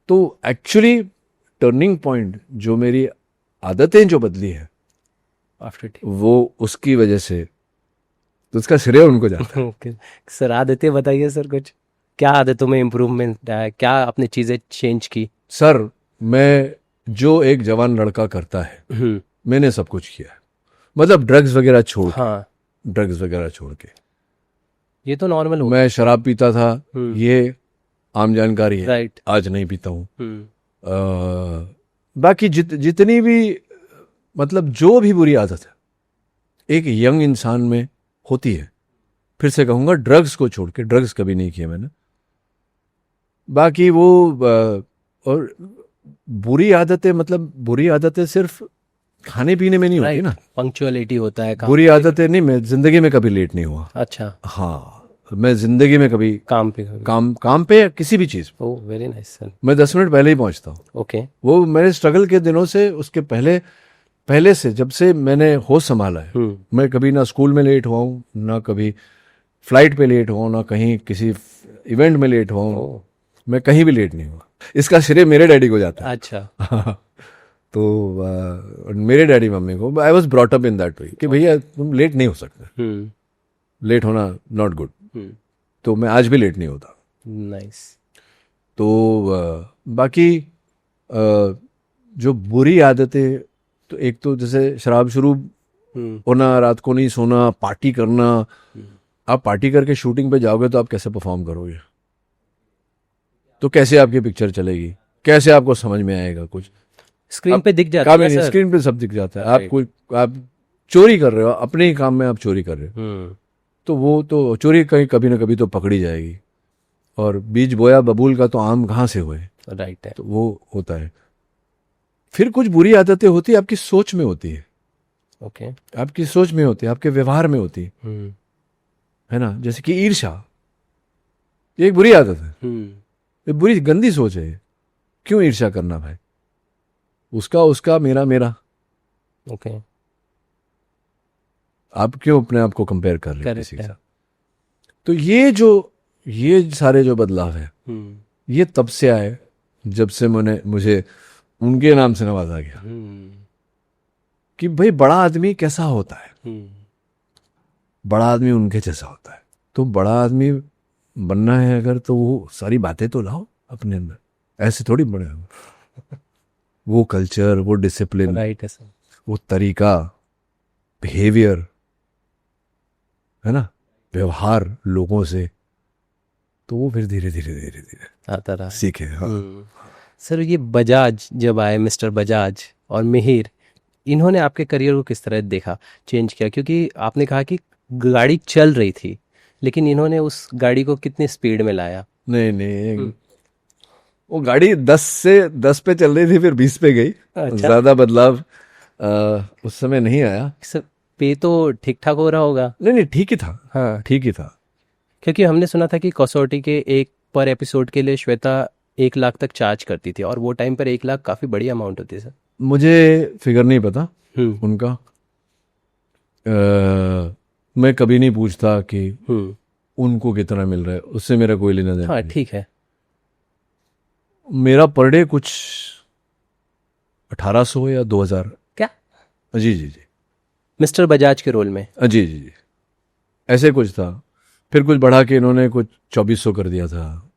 तो एक्चुअली टर्निंग पॉइंट जो मेरी आदतें जो बदली है आफ्टर वो उसकी वजह से, तो उसका श्रेय उनको जाता है। ओके सर, आदतें बताइए सर, कुछ क्या आदतों में इम्प्रूवमेंट आया, क्या आपने चीजें चेंज की? सर मैं जो एक जवान लड़का करता है मैंने सब कुछ किया है, मतलब ड्रग्स वगैरह छोड़ के, हाँ, ड्रग्स वगैरह छोड़ के। ये तो नॉर्मल हो। मैं शराब पीता था, ये आम जानकारी है, राइट। आज नहीं पीता हूँ। बाकी जितनी भी, मतलब जो भी बुरी आदत है एक यंग इंसान में होती है, फिर से कहूँगा ड्रग्स को छोड़ के, ड्रग्स कभी नहीं किया मैंने। बाकी वो और बुरी आदतें, मतलब बुरी आदतें सिर्फ खाने पीने में नहीं होती ना, पंक्चुअलिटी होता है, बुरी आदतें नहीं, मैं जिंदगी में कभी लेट नहीं हुआ। अच्छा, हाँ, मैं जिंदगी में कभी काम पे, काम पे या किसी भी चीज, ओह वेरी नाइस सर, मैं 10 मिनट पहले ही पहुंचता हूँ। ओके। वो मेरे स्ट्रगल के दिनों से, उसके पहले से, जब से मैंने होश संभाला है, मैं कभी ना स्कूल में लेट हुआ हूँ, ना कभी फ्लाइट पे लेट हुआ हूँ, ना कहीं किसी इवेंट में लेट हुआ हूँ, मैं कहीं भी लेट नहीं हुआ। इसका श्रेय मेरे डैडी को जाता है। अच्छा। तो मेरे डैडी मम्मी को, I was brought up in that way कि भैया तुम लेट नहीं हो सकते, लेट होना नॉट गुड। तो मैं आज भी लेट नहीं होता। नाइस। तो बाकी जो बुरी आदतें, तो एक तो जैसे शराब शुरू होना, रात को नहीं सोना, पार्टी करना। आप पार्टी करके शूटिंग पे जाओगे तो आप कैसे परफॉर्म करोगे, तो कैसे आपकी पिक्चर चलेगी, कैसे आपको समझ में आएगा कुछ? स्क्रीन पे दिख जाता है सर, स्क्रीन पे सब दिख जाता है। आप चोरी कर रहे हो, अपने ही काम में आप चोरी कर रहे हो, तो वो तो चोरी कभी ना कभी तो पकड़ी जाएगी। और बीज बोया बबूल का तो आम कहाँ से हुए, राइट है, तो वो होता है। फिर कुछ बुरी आदतें होती है, आपकी सोच में होती है, ओके, आपकी सोच में होती है, आपके व्यवहार में होती है ना। जैसे कि ईर्ष्या, ये एक बुरी आदत है, ये बुरी गंदी सोच है। क्यों ईर्ष्या करना भाई, उसका मेरा, ओके, आप क्यों अपने आप को कंपेयर कर रहे हैं किसी के साथ? तो ये सारे जो बदलाव है, ये तब से आए जब से मुझे उनके नाम से नवाजा गया कि भाई बड़ा आदमी कैसा होता है, बड़ा आदमी उनके जैसा होता है। तो बड़ा आदमी बनना है अगर, तो वो सारी बातें तो लाओ अपने अंदर, ऐसे थोड़ी बड़े हो। वो कल्चर, वो डिसिप्लिन, राइट है सर, वो तरीका, बिहेवियर, है ना, व्यवहार लोगों से, तो वो फिर धीरे धीरे आता रहा, सीखे। हाँ। सर ये बजाज जब आए, मिस्टर बजाज और मिहिर, इन्होंने आपके करियर को किस तरह देखा, चेंज किया? क्योंकि आपने कहा कि गाड़ी चल रही थी, लेकिन इन्होंने उस गाड़ी को कितनी स्पीड में लाया? नहीं नहीं, वो गाड़ी 10 पे चल रही थी, फिर 20 पे गई। अच्छा। ज्यादा बदलाव उस समय नहीं आया। सर पे तो ठीक ठाक हो रहा होगा। नहीं नहीं, ठीक ही था, हाँ, ठीक ही था। क्योंकि हमने सुना था कि कसौटी के एक पर एपिसोड के लिए श्वेता 1 लाख तक चार्ज करती थी, और वो टाइम पर 1 लाख काफ़ी बड़ी अमाउंट होती है सर। मुझे फिगर नहीं पता हम्म उनका। मैं कभी नहीं पूछता कि हम्म उनको कितना मिल रहा है, उससे मेरा कोई लेना देना हाँ नहीं। ठीक है। मेरा पर डे कुछ 1800 या 2000। क्या? जी जी जी। मिस्टर बजाज के रोल में? जी जी जी, ऐसे कुछ था। फिर कुछ बढ़ा के इन्होंने कुछ 2400 कर दिया था।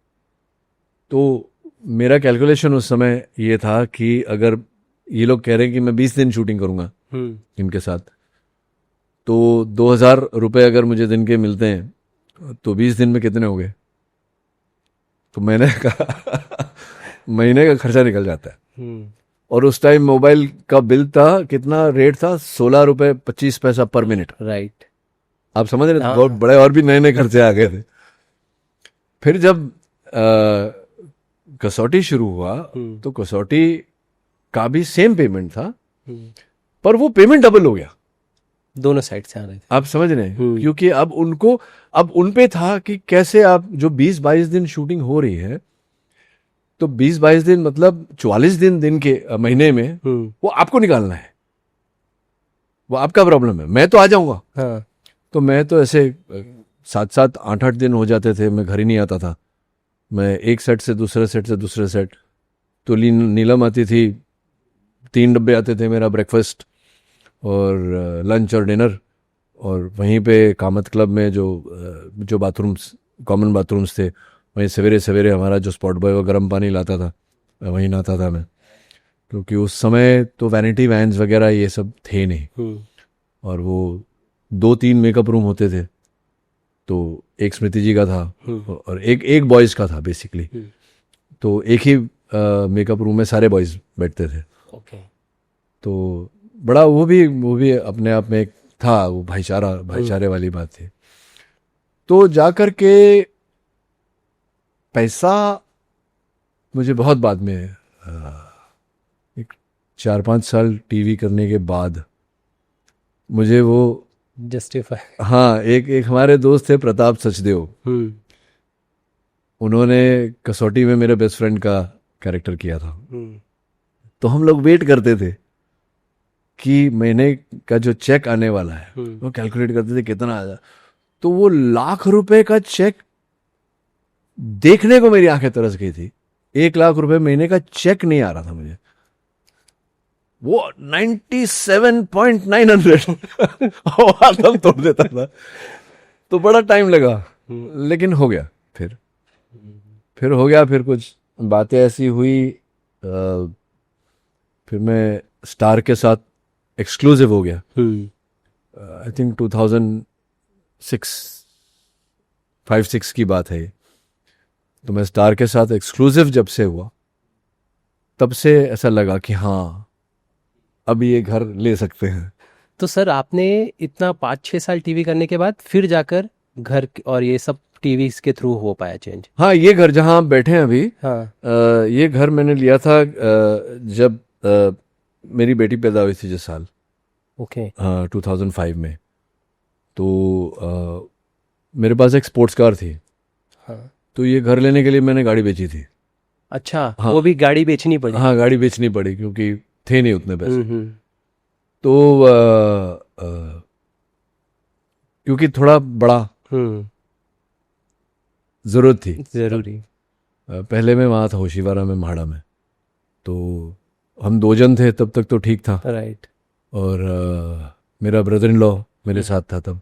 तो मेरा कैलकुलेशन उस समय ये था कि अगर ये लोग कह रहे हैं कि मैं 20 दिन शूटिंग करूंगा इनके साथ, तो 2000 रुपये अगर मुझे दिन के मिलते हैं तो 20 दिन में कितने हो गए? तो मैंने कहा महीने का खर्चा निकल जाता है। और उस टाइम मोबाइल का बिल था, कितना रेट था? 16 रुपये 25 पैसा पर मिनट। राइट। आप समझ रहे हैं? हाँ। बहुत बड़े और भी नए नए खर्चे आ गए थे। फिर जब कसौटी शुरू हुआ तो कसौटी का भी सेम पेमेंट था, पर वो पेमेंट डबल हो गया। दोनों साइड से आ रहे थे। आप समझ रहे हैं? क्योंकि अब उन पे था कि कैसे आप जो 20-22 दिन शूटिंग हो रही है, तो 20-22 दिन मतलब 44 दिन के महीने में वो आपको निकालना है। वो आपका प्रॉब्लम है, मैं तो आ जाऊंगा। हाँ। तो मैं तो ऐसे 7-8 दिन हो जाते थे, मैं घर ही नहीं आता था। मैं एक सेट से दूसरे सेट से दूसरे सेट। तो नीलम आती थी, 3 डब्बे आते थे, मेरा ब्रेकफास्ट और लंच और डिनर। और वहीं पे कामत क्लब में जो बाथरूम्स, कॉमन बाथरूम्स थे, वहीं सवेरे सवेरे हमारा जो स्पॉट बॉय वो गर्म पानी लाता था, वहीं नहाता था मैं। क्योंकि उस समय तो वैनिटी वैन्स वगैरह ये सब थे नहीं। और वो 2-3 मेकअप रूम होते थे। तो एक स्मृति जी का था और एक बॉयज़ का था बेसिकली। तो एक ही मेकअप रूम में सारे बॉयज़ बैठते थे। ओके। तो बड़ा वो भी अपने आप में एक था, वो भाईचारे वाली बात थी। तो जाकर के पैसा मुझे बहुत बाद में, एक 4-5 साल टीवी करने के बाद मुझे वो जस्टिफाई। हाँ, एक हमारे दोस्त थे प्रताप सचदेव, उन्होंने कसौटी में मेरे बेस्ट फ्रेंड का कैरेक्टर किया था। तो हम लोग वेट करते थे कि महीने का जो चेक आने वाला है, वो कैलकुलेट करते थे कितना आ जाए। तो वो ₹1,00,000 का चेक देखने को मेरी आंखें तरस गई थी। ₹1,00,000 महीने का चेक नहीं आ रहा था मुझे, वो 97,900 आदम तोड़ देता था। तो बड़ा टाइम लगा, लेकिन हो गया। फिर हो गया। फिर कुछ बातें ऐसी हुई, फिर मैं स्टार के साथ एक्सक्लूसिव हो गया। आई थिंक 2006-5-6 की बात है ये। तो मैं स्टार के साथ एक्सक्लूसिव जब से हुआ, तब से ऐसा लगा कि हाँ, अब ये घर ले सकते हैं। तो सर आपने इतना 5-6 साल टीवी करने के बाद फिर जाकर घर और ये सब टीवी के थ्रू हो पाया चेंज? हाँ, ये घर जहाँ आप बैठे हैं अभी, हाँ। ये घर मैंने लिया था जब मेरी बेटी पैदा हुई थी जिस साल, ओके। 2005 में। तो मेरे पास एक स्पोर्ट्स कार थी। हाँ। तो ये घर लेने के लिए मैंने गाड़ी बेची थी। अच्छा। हाँ। वो भी गाड़ी बेचनी पड़ी? हाँ, गाड़ी बेचनी पड़ी क्योंकि थे नहीं उतने पैसे। तो क्योंकि थोड़ा बड़ा जरूरत थी जरूरी। पहले मैं वहाँ था होशीवारा में, म्हाड़ा में। तो हम 2 जन थे तब तक, तो ठीक था। राइट। और मेरा ब्रदर इन लॉ मेरे साथ था तब।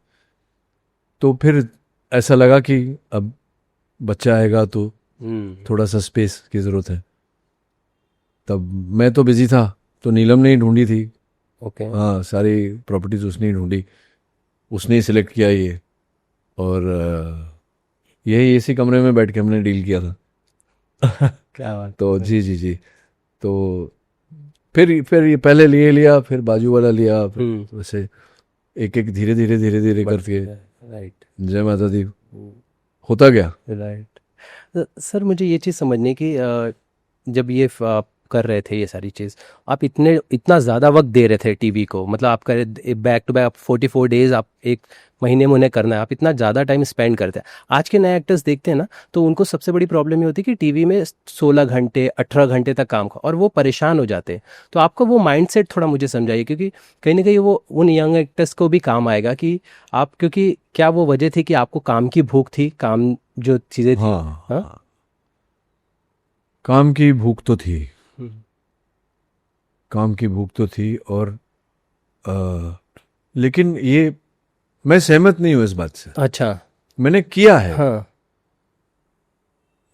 तो फिर ऐसा लगा कि अब बच्चा आएगा तो थोड़ा सा स्पेस की ज़रूरत है। तब मैं तो बिजी था, तो नीलम ने ही ढूंढी थी। ओके। हाँ, सारी प्रॉपर्टीज उसने ही ढूंढी, उसने ही सिलेक्ट किया ये। और यही इसी कमरे में बैठ के हमने डील किया था। क्या बात तो जी जी जी, तो फिर ये पहले लिए लिया, फिर बाजू वाला लिया, फिर हम्म। वैसे एक एक धीरे धीरे करके राइट। जय माता दी होता गया। राइट। सर मुझे ये चीज़ समझनी कि जब ये आप कर रहे थे ये सारी चीज़, आप इतना ज़्यादा वक्त दे रहे थे टीवी को, मतलब आप कर बैक टू बैक 44 डेज आप एक महीने में उन्हें करना है, आप इतना ज़्यादा टाइम स्पेंड करते हैं। आज के नए एक्टर्स देखते हैं ना, तो उनको सबसे बड़ी प्रॉब्लम ये होती है कि टीवी में 16 घंटे 18 घंटे तक काम का, और वो परेशान हो जाते हैं। तो आपका वो माइंडसेट थोड़ा मुझे समझाइए, क्योंकि कहीं ना कहीं वो उन यंग एक्टर्स को भी काम आएगा कि आप, क्योंकि क्या वो वजह थी कि आपको काम की भूख थी, काम जो चीज़ें थी। हाँ, हाँ? काम की भूख तो थी, हम्म। काम की भूख तो थी, और लेकिन ये मैं सहमत नहीं हूँ इस बात से। अच्छा। मैंने किया है, हाँ।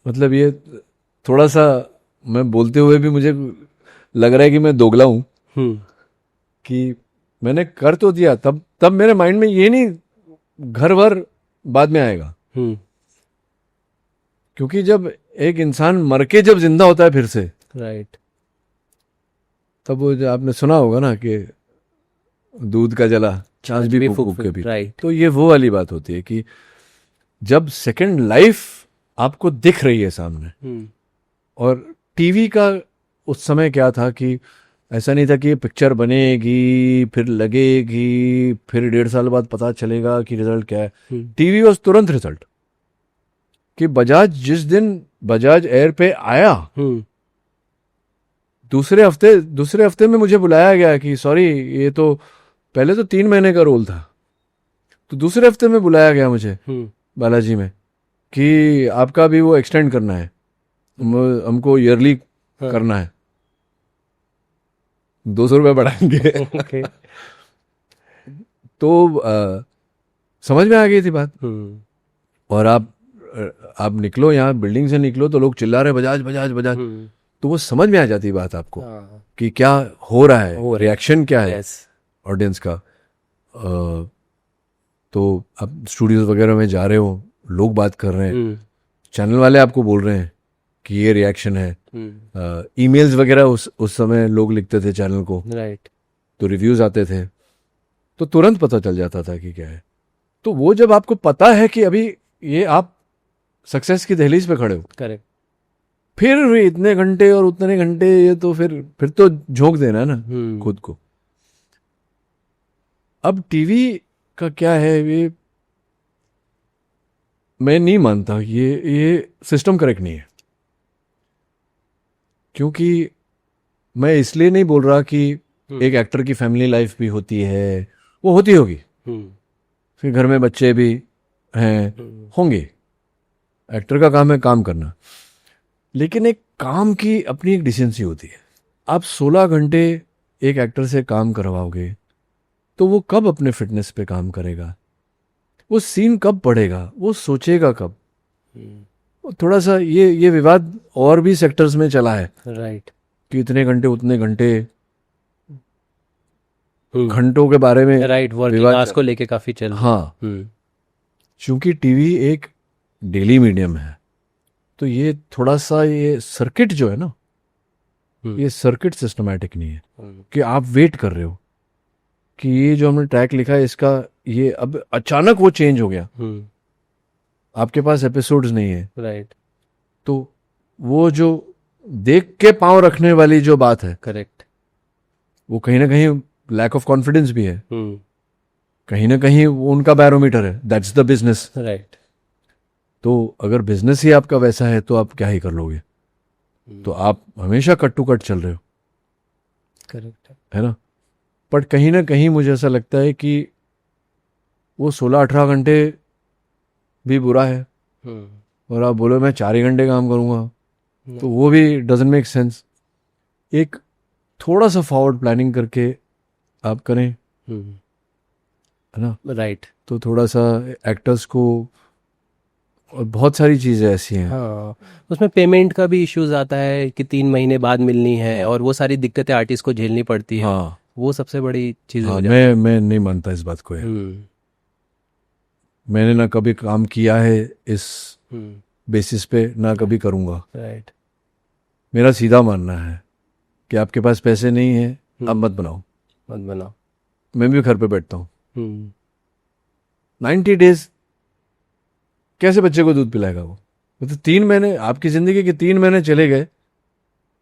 मतलब ये थोड़ा सा मैं बोलते हुए भी मुझे लग रहा है कि मैं दोगला हूँ, हम्म। कि मैंने कर तो दिया, तब मेरे माइंड में ये नहीं घर भर बाद में आएगा, हम्म। क्योंकि जब एक इंसान मर के जब जिंदा होता है फिर से, राइट। तब वो जो आपने सुना होगा ना कि दूध का जला छाछ भी फूक फूक के पी, राइट। तो ये वो वाली बात होती है कि जब सेकंड लाइफ आपको दिख रही है सामने। हम्म। और टीवी का उस समय क्या था कि ऐसा नहीं था कि ये पिक्चर बनेगी फिर लगेगी फिर 1.5 साल बाद पता चलेगा कि रिजल्ट क्या है। टीवी वॉज तुरंत रिजल्ट, कि बजाज जिस दिन बजाज एयर पे आया, हम्म। दूसरे हफ्ते में मुझे बुलाया गया कि सॉरी, ये तो पहले तो 3 महीने का रोल था, तो दूसरे हफ्ते में बुलाया गया मुझे हम्म। बालाजी में कि आपका भी वो एक्सटेंड करना है, हमको ईयरली हाँ। करना है, 200 रुपये बढ़ाएंगे। ओके। तो समझ में आ गई थी बात। हम्म। और आप निकलो यहाँ, बिल्डिंग से निकलो तो लोग चिल्ला रहे बजाज बजाज बजाज, हम्म। तो वो समझ में आ जाती बात आपको हाँ। कि क्या हो रहा है, हो रहा है। रिएक्शन क्या है यस। ऑडियंस का। तो आप स्टूडियोज वगैरह में जा रहे हो, लोग बात कर रहे हैं, हम्म। चैनल वाले आपको बोल रहे हैं कि ये रिएक्शन है। हम्म। ईमेल्स वगैरह उस समय लोग लिखते थे चैनल को, राइट। तो रिव्यूज आते थे, तो तुरंत पता चल जाता था कि क्या है। तो वो जब आपको पता है कि अभी ये आप सक्सेस की दहलीज पे खड़े हो, करेक्ट। फिर भी इतने घंटे और उतने घंटे, ये तो फिर तो झोंक देना है ना खुद को। अब टीवी का क्या है, ये मैं नहीं मानता, ये सिस्टम करेक्ट नहीं है। क्योंकि मैं इसलिए नहीं बोल रहा कि एक एक्टर की फैमिली लाइफ भी होती है, वो होती होगी, फिर घर में बच्चे भी हैं, होंगे, एक्टर का काम है काम करना, लेकिन एक काम की अपनी एक डिसेंसी होती है। आप 16 घंटे एक एक्टर से काम करवाओगे तो वो कब अपने फिटनेस पे काम करेगा, वो सीन कब पढ़ेगा, वो सोचेगा कब। थोड़ा सा ये विवाद और भी सेक्टर्स में चला है राइट। कि इतने घंटे उतने घंटे, घंटों के बारे में राइट। वर्किंग विवाद आवर्स को लेके काफी चल रहा है। हाँ, चूंकि टीवी एक डेली मीडियम है, तो ये थोड़ा सा ये सर्किट जो है ना, ये सर्किट सिस्टमैटिक नहीं है कि आप वेट कर रहे हो कि ये जो हमने ट्रैक लिखा है इसका, ये अब अचानक वो चेंज हो गया, आपके पास एपिसोड्स नहीं है। राइट। तो वो जो देख के पांव रखने वाली जो बात है, करेक्ट। वो कहीं ना कहीं लैक ऑफ कॉन्फिडेंस भी है, कहीं ना कहीं वो उनका बैरोमीटर है, दैट्स द बिजनेस। राइट। तो अगर बिजनेस ही आपका वैसा है तो आप क्या ही कर लोगे, तो आप हमेशा कट टू कट चल रहे हो। करेक्ट है ना। बट कहीं ना कहीं मुझे ऐसा लगता है कि वो 16-18 घंटे भी बुरा है, और आप बोलो मैं 4 ही घंटे काम करूँगा, तो वो भी डजंट मेक सेंस। एक थोड़ा सा फॉरवर्ड प्लानिंग करके आप करें, है ना। राइट। तो थोड़ा सा एक्टर्स को, और बहुत सारी चीज़ें ऐसी हैं। हाँ, उसमें पेमेंट का भी इश्यूज आता है कि 3 महीने बाद मिलनी है, और वो सारी दिक्कतें आर्टिस्ट को झेलनी पड़ती है। हाँ, वो सबसे बड़ी चीज़ हाँ, हो जाती है। मैं नहीं मानता इस बात को यार। मैंने ना कभी काम किया है इस बेसिस पे, ना कभी करूँगा। राइट। मेरा सीधा मानना है कि आपके पास पैसे नहीं है, अब मत बनाओ। मत बनाओ। मैं भी घर पे बैठता हूँ, हम्म, 90 डेज कैसे बच्चे को दूध पिलाएगा वो? मतलब 3 महीने, आपकी जिंदगी के 3 महीने चले गए,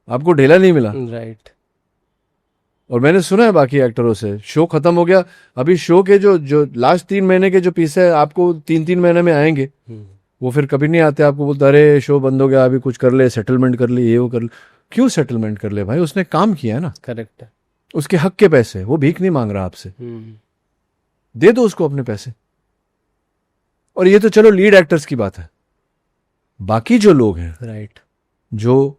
आपको ढेला नहीं मिला। राइट। और मैंने सुना है बाकी एक्टरों से, शो खत्म हो गया, अभी शो के जो लास्ट 3 महीने के जो पीस है आपको 3-3 महीने में आएंगे, वो फिर कभी नहीं आते। आपको बोलते अरे शो बंद हो गया, अभी कुछ कर ले, सेटलमेंट कर ले, ये वो कर ले। क्यों सेटलमेंट कर ले भाई? उसने काम किया है ना, करेक्ट है। उसके हक के पैसे, वो भीख नहीं मांग रहा आपसे, हम्म, दे दो उसको अपने पैसे। और ये तो चलो लीड एक्टर्स की बात है, बाकी जो लोग हैं राइट, जो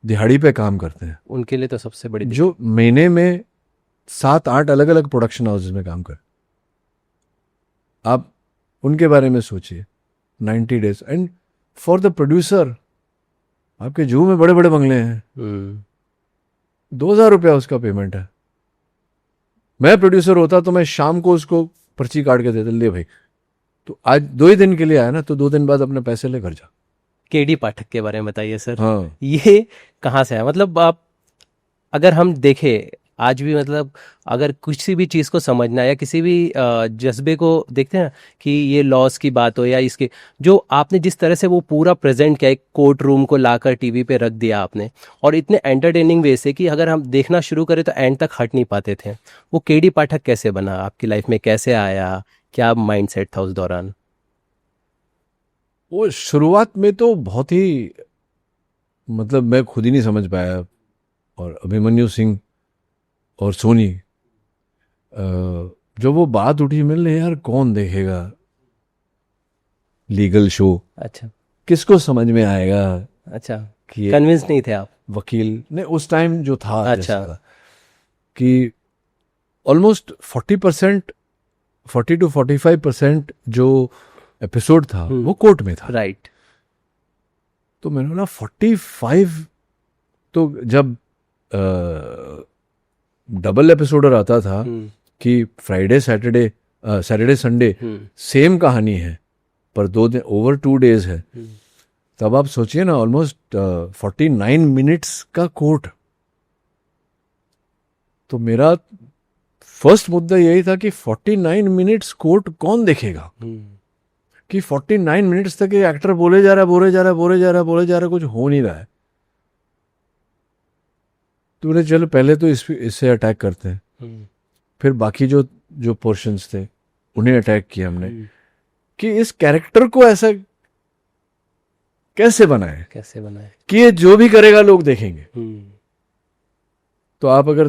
दिहाड़ी पे काम करते हैं, उनके लिए तो सबसे बड़ी जो महीने में 7-8 अलग अलग प्रोडक्शन हाउसेज में काम कर, आप उनके बारे में सोचिए। 90 days and for the producer, आपके जू में बड़े बड़े बंगले हैं, 2,000 रुपया उसका पेमेंट है। मैं प्रोड्यूसर होता तो मैं शाम को उसको पर्ची काट के देता, ले भाई तो आज 2 ही दिन के लिए आया ना, तो 2 दिन बाद अपने पैसे ले घर जा। केडी पाठक के बारे में बताइए सर। हाँ, ये कहाँ से है? मतलब आप, अगर हम देखें आज भी, मतलब अगर किसी भी चीज़ को समझना है या किसी भी जज्बे को देखते हैं ना, कि ये लॉस की बात हो या इसके, जो आपने जिस तरह से वो पूरा प्रेजेंट किया, एक कोर्ट रूम को लाकर टीवी पे रख दिया आपने, और इतने एंटरटेनिंग वे से कि अगर हम देखना शुरू करें तो एंड तक हट नहीं पाते थे। वो केडी पाठक कैसे बना आपकी लाइफ में, कैसे आया, क्या माइंडसेट था उस दौरान? वो शुरुआत में तो बहुत ही, मतलब मैं खुद ही नहीं समझ पाया। और अभिमन्यु सिंह और सोनी, जो वो बात उठी, मिलने यार कौन देखेगा लीगल शो, अच्छा, किसको समझ में आएगा अच्छा, कि ये कन्विंस नहीं थे आप? वकील ने उस टाइम जो था, अच्छा। जैसा कि ऑलमोस्ट 40%, 40-45% जो एपिसोड था वो कोर्ट में था। राइट। तो मैंने बोला 45, तो जब डबल एपिसोडर आता था कि Friday Saturday, Saturday Sunday same कहानी है, पर 2 दिन ओवर 2 डेज है, तब आप सोचिए ना, ऑलमोस्ट 49 मिनट्स का कोर्ट। तो मेरा फर्स्ट मुद्दा यही था कि 49 मिनट्स कोर्ट कौन देखेगा? कि 49 मिनट्स तक ये एक्टर बोले जा रहा है, कुछ हो नहीं रहा है। तो बोले चलो पहले तो इससे अटैक करते हैं, फिर बाकी जो पोर्शंस थे उन्हें अटैक किया हमने, कि इस कैरेक्टर को ऐसा कैसे बनाए कि ये जो भी करेगा लोग देखेंगे। तो आप अगर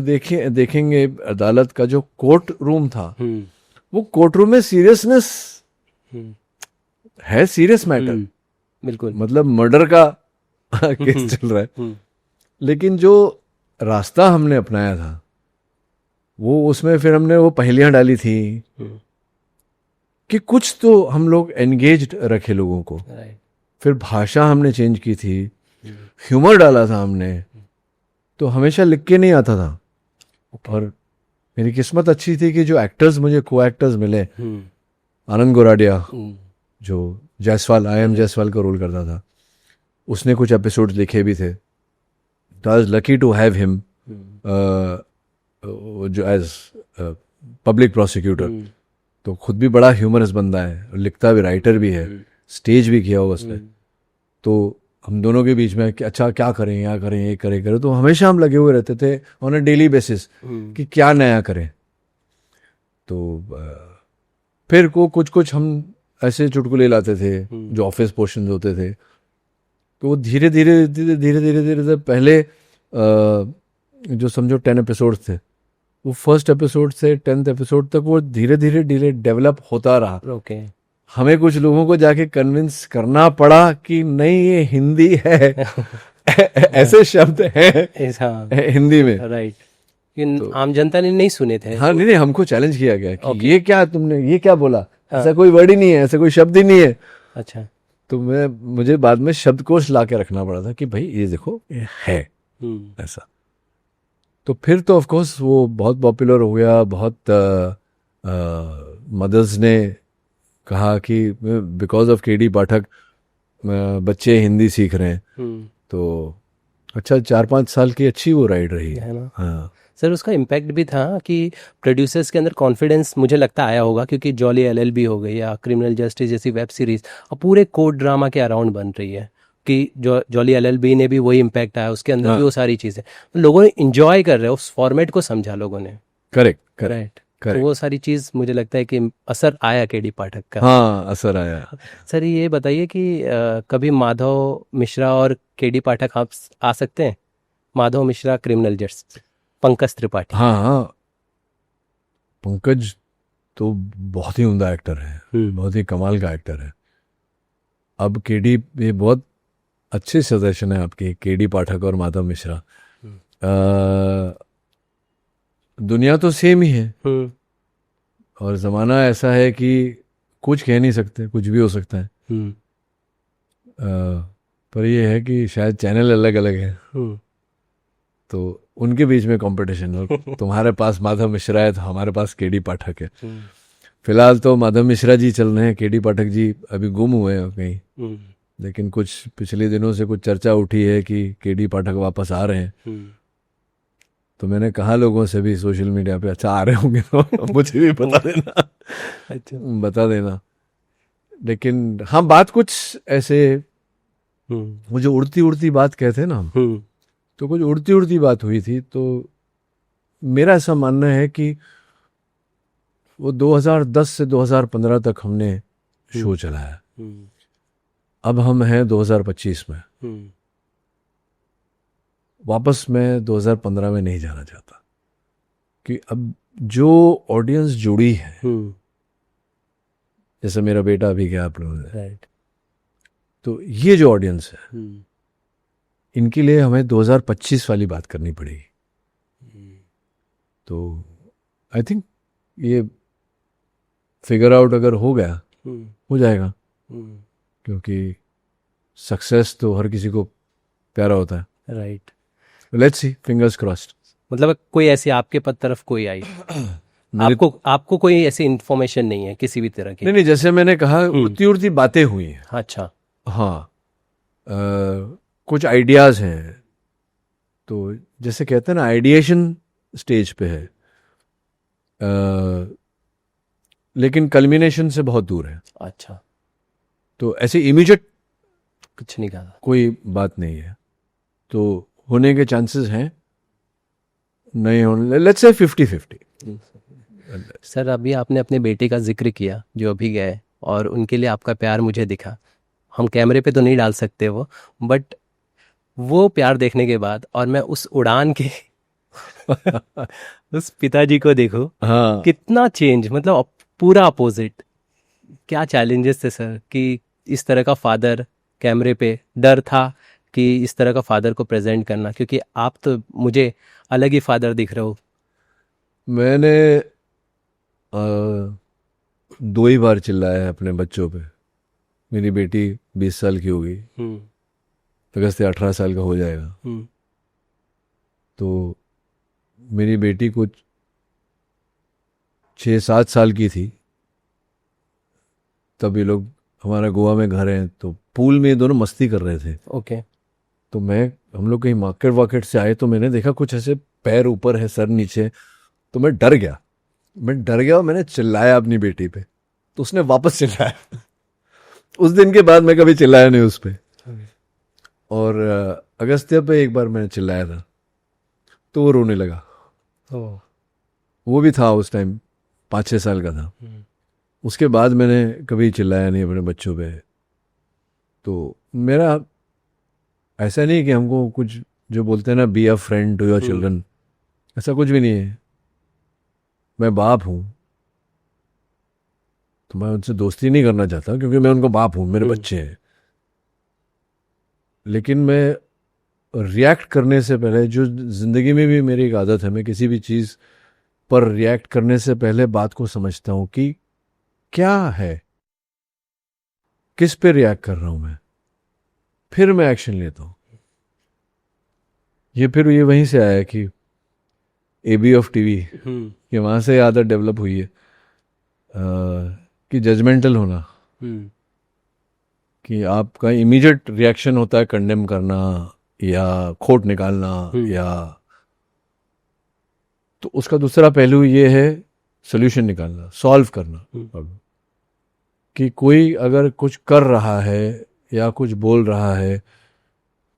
देखेंगे अदालत का जो कोर्ट रूम था, वो कोर्ट रूम में सीरियसनेस है, सीरियस मैटर, बिल्कुल, मतलब मर्डर का केस चल रहा है, लेकिन जो रास्ता हमने अपनाया था वो, उसमें फिर हमने वो पहेलियां डाली थी कि कुछ तो हम लोग एंगेज्ड रखे लोगों को। फिर भाषा हमने चेंज की थी, ह्यूमर डाला था हमने, तो हमेशा लिख के नहीं आता था। और मेरी किस्मत अच्छी थी कि जो एक्टर्स मुझे को एक्टर्स मिले, आनंद गोराडिया जो जायसवाल, आई.एम. जायसवाल का रोल करता था, उसने कुछ एपिसोड लिखे भी थे। I was lucky to have him जो एज पब्लिक प्रोसिक्यूटर। तो खुद भी बड़ा ह्यूमरस बंदा है, लिखता भी, राइटर भी है, स्टेज भी किया हुआ उसने। तो हम दोनों के बीच में कि अच्छा क्या करें, क्या करें, ये करें, तो हमेशा हम लगे हुए रहते थे ऑन अ डेली बेसिस कि क्या नया करें। तो फिर कुछ हम ऐसे चुटकुले लाते थे जो ऑफिस पोर्शंस होते थे। तो वो धीरे धीरे पहले जो समझो 10 एपिसोड थे, वो फर्स्ट एपिसोड से 10th एपिसोड तक वो धीरे धीरे डेवलप होता रहा। ओके। हमें कुछ लोगों को जाके कन्विंस करना पड़ा कि नहीं ये हिंदी है ऐसे शब्द हैं हिंदी में। राइट। आम जनता ने नहीं सुने थे। हाँ, नहीं, हमको चैलेंज किया गया कि ये क्या तुमने, ये क्या बोला, ऐसा कोई वर्ड ही नहीं है, ऐसा कोई शब्द ही नहीं है। अच्छा। तो मुझे बाद में शब्दकोश ला के रखना पड़ा था कि भाई ये देखो ये है ऐसा। तो फिर तो ऑफ कोर्स वो बहुत पॉपुलर हो गया। बहुत मदर्स ने कहा कि बिकॉज ऑफ केडी पाठक बच्चे हिंदी सीख रहे हैं। तो अच्छा 4-5 साल की अच्छी वो राइड रही है। है ना हाँ सर। उसका इम्पैक्ट भी था कि प्रोड्यूसर्स के अंदर कॉन्फिडेंस मुझे लगता आया होगा, क्योंकि जॉली एलएलबी हो गई या क्रिमिनल जस्टिस जैसी वेब सीरीज अब पूरे कोर्ट ड्रामा के अराउंड बन रही है, कि जो जॉली एलएलबी ने भी वही इम्पैक्ट आया, उसके अंदर भी वो सारी चीज़ें लोगों ने इंजॉय कर रहे हैं, उस फॉर्मेट को समझा लोगों ने। Correct right. तो करेक्ट। वो सारी चीज़ मुझे लगता है कि असर आया केडी पाठक का। हाँ असर आया। सर ये बताइए कि कभी माधव मिश्रा और केडी पाठक आप आ सकते हैं? Madhav Mishra criminal justice, Pankaj Tripathi. हाँ हाँ पंकज तो बहुत ही उम्दा एक्टर है, बहुत ही कमाल का एक्टर है। अब केडी, ये बहुत अच्छे सजेशन है आपके, केडी पाठक और माधव मिश्रा। दुनिया तो सेम ही है और ज़माना ऐसा है कि कुछ कह नहीं सकते, कुछ भी हो सकता है। पर ये है कि शायद चैनल अलग अलग है तो उनके बीच में कंपटीशन हो। तुम्हारे पास माधव मिश्रा है तो हमारे पास केडी पाठक है। फिलहाल तो माधव मिश्रा जी चल रहे हैं, केडी पाठक जी अभी गुम हुए हैं कहीं। लेकिन कुछ पिछले दिनों से कुछ चर्चा उठी है कि केडी पाठक वापस आ रहे हैं। तो मैंने कहा लोगों से भी सोशल मीडिया पे, अच्छा आ रहे होंगे तो मुझे भी बता देना। अच्छा बता देना। लेकिन हाँ बात कुछ ऐसे, वो जो उड़ती उड़ती बात कहते हैं ना हम, तो कुछ उड़ती उड़ती बात हुई थी। तो मेरा ऐसा मानना है कि वो 2010 से 2015 तक हमने शो चलाया। अब हम हैं 2025 में, वापस मैं 2015 में नहीं जाना चाहता कि अब जो ऑडियंस जुड़ी है, जैसे मेरा बेटा अभी गया आप लोगों ने, तो ये जो ऑडियंस है इनके लिए हमें 2025 वाली बात करनी पड़ेगी। तो आई थिंक ये फिगर आउट अगर हो गया, हो जाएगा, क्योंकि सक्सेस तो हर किसी को प्यारा होता है। Right. Let's see, fingers crossed. मतलब कोई ऐसी आपके तरफ कोई आई आपको कोई ऐसी इन्फॉर्मेशन नहीं है किसी भी तरह की? नहीं, जैसे मैंने कहा उड़ती उड़ती बातें हुई हैं। अच्छा। हाँ कुछ आइडियाज हैं, तो जैसे कहते हैं ना आइडिएशन स्टेज पे है, लेकिन कल्मिनेशन से बहुत दूर है। अच्छा। तो ऐसे इमीडिएट कुछ नहीं कहा, कोई बात नहीं है, तो होने के चांसेस हैं, नहीं होने, लेट्स से 50-50। सर अभी आपने अपने बेटे का जिक्र किया जो अभी गए, और उनके लिए आपका प्यार मुझे दिखा। हम कैमरे पे तो नहीं डाल सकते वो, बट वो प्यार देखने के बाद और मैं उस उड़ान के उस पिताजी को देखो, हाँ कितना चेंज, मतलब पूरा अपोजिट। क्या चैलेंजेस थे सर कि इस तरह का फादर कैमरे पे, डर था कि इस तरह का फादर को प्रेजेंट करना, क्योंकि आप तो मुझे अलग ही फादर दिख रहे हो। मैंने 2 ही बार चिल्लाया है अपने बच्चों पे। मेरी बेटी 20 साल की हो गई, अगस्त से 18 साल का हो जाएगा। तो मेरी बेटी कुछ 6-7 साल की थी तब ये लोग, हमारा गोवा में घर है तो पूल में ये दोनों मस्ती कर रहे थे। ओके। तो हम लोग कहीं मार्केट वार्केट से आए तो मैंने देखा कुछ ऐसे पैर ऊपर है सर नीचे, तो मैं डर गया और मैंने चिल्लाया अपनी बेटी पे, तो उसने वापस चिल्लाया। उस दिन के बाद मैं कभी चिल्लाया नहीं उस पे। और अगस्त्य पे एक बार मैंने चिल्लाया था तो वो रोने लगा। वो भी था उस टाइम 5-6 साल का था। उसके बाद मैंने कभी चिल्लाया नहीं अपने बच्चों पे। तो मेरा ऐसा नहीं कि हमको कुछ, जो बोलते हैं ना be a friend to your children, ऐसा कुछ भी नहीं है। मैं बाप हूँ तो मैं उनसे दोस्ती नहीं करना चाहता क्योंकि मैं उनको बाप हूँ, मेरे बच्चे हैं। लेकिन मैं रिएक्ट करने से पहले, जो ज़िंदगी में भी मेरी एक आदत है, मैं किसी भी चीज़ पर रिएक्ट करने से पहले बात को समझता हूँ कि क्या है, किस पे रिएक्ट कर रहा हूँ मैं, फिर मैं एक्शन लेता हूँ। ये वहीं से आया कि एबी ऑफ टीवी, कि वहाँ से आदत डेवलप हुई है कि जजमेंटल होना, कि आपका इमीडिएट रिएक्शन होता है कंडेम करना, या खोट निकालना या, तो उसका दूसरा पहलू ये है सोल्यूशन निकालना, सॉल्व करना प्रॉब्लम। कि कोई अगर कुछ कर रहा है या कुछ बोल रहा है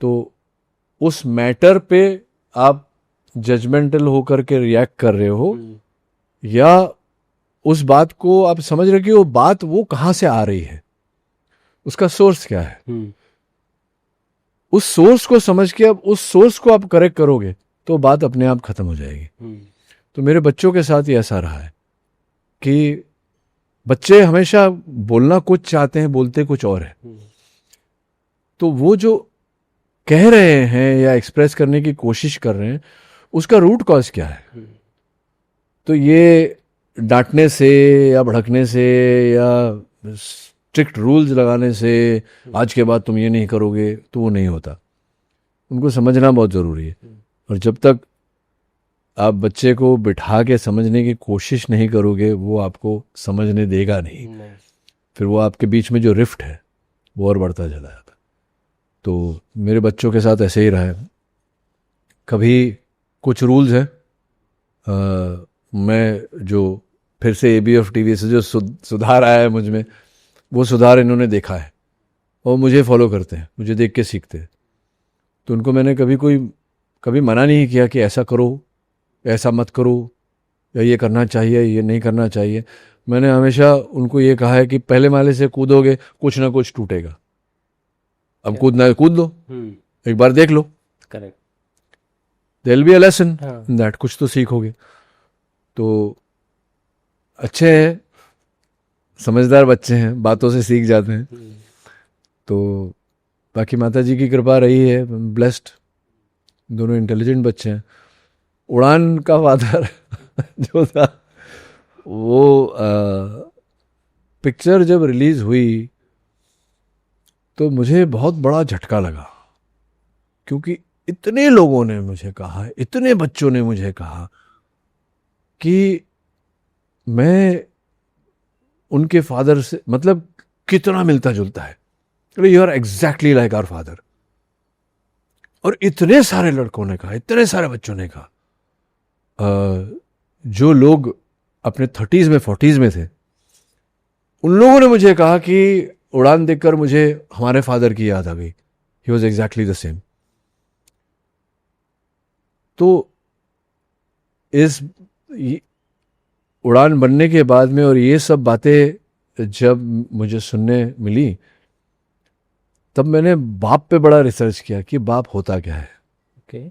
तो उस मैटर पे आप जजमेंटल होकर के रिएक्ट कर रहे हो, या उस बात को आप समझ रहे हो कि वो बात वो कहाँ से आ रही है, उसका सोर्स क्या है। उस सोर्स को समझ के अब उस सोर्स को आप करेक्ट करोगे तो बात अपने आप खत्म हो जाएगी। तो मेरे बच्चों के साथ ये ऐसा रहा है कि बच्चे हमेशा बोलना कुछ चाहते हैं, बोलते कुछ और है। तो वो जो कह रहे हैं या एक्सप्रेस करने की कोशिश कर रहे हैं, उसका रूट कॉज क्या है। तो ये डांटने से या भड़कने से या स्ट्रिक्ट रूल्स लगाने से आज के बाद तुम ये नहीं करोगे, तो वो नहीं होता। उनको समझना बहुत ज़रूरी है। और जब तक आप बच्चे को बिठा के समझने की कोशिश नहीं करोगे, वो आपको समझने देगा नहीं। फिर वो आपके बीच में जो रिफ्ट है वो और बढ़ता चला जाता। तो मेरे बच्चों के साथ ऐसे ही रहा है। कभी कुछ रूल्स हैं, मैं जो फिर से ABF TV से जो सुधार आया है मुझ में, वो सुधार इन्होंने देखा है और मुझे फॉलो करते हैं, मुझे देख के सीखते हैं। तो उनको मैंने कभी मना नहीं किया कि ऐसा करो, ऐसा मत करो, या ये करना चाहिए, ये नहीं करना चाहिए। मैंने हमेशा उनको ये कहा है कि पहले माले से कूदोगे कुछ ना कुछ टूटेगा, अब कूदना है कूद लो, एक बार देख लो, correct, there will be a lesson in that, कुछ तो सीखोगे। तो अच्छे हैं, समझदार बच्चे हैं, बातों से सीख जाते हैं। तो बाकी माता जी की कृपा रही है, ब्लेस्ड, दोनों इंटेलिजेंट बच्चे हैं। उड़ान का फादर जो था, वो पिक्चर जब रिलीज हुई तो मुझे बहुत बड़ा झटका लगा, क्योंकि इतने लोगों ने मुझे कहा, इतने बच्चों ने मुझे कहा कि मैं उनके फादर से मतलब कितना मिलता जुलता है, you are exactly like our father. और इतने सारे लड़कों ने कहा, इतने सारे बच्चों ने कहा, जो लोग अपने 30s में 40s में थे, उन लोगों ने मुझे कहा कि उड़ान देखकर मुझे हमारे फादर की याद आ गई, he was exactly the same. तो इस उड़ान बनने के बाद में और ये सब बातें जब मुझे सुनने मिली, तब मैंने बाप पे बड़ा रिसर्च किया कि बाप होता क्या है। ओके,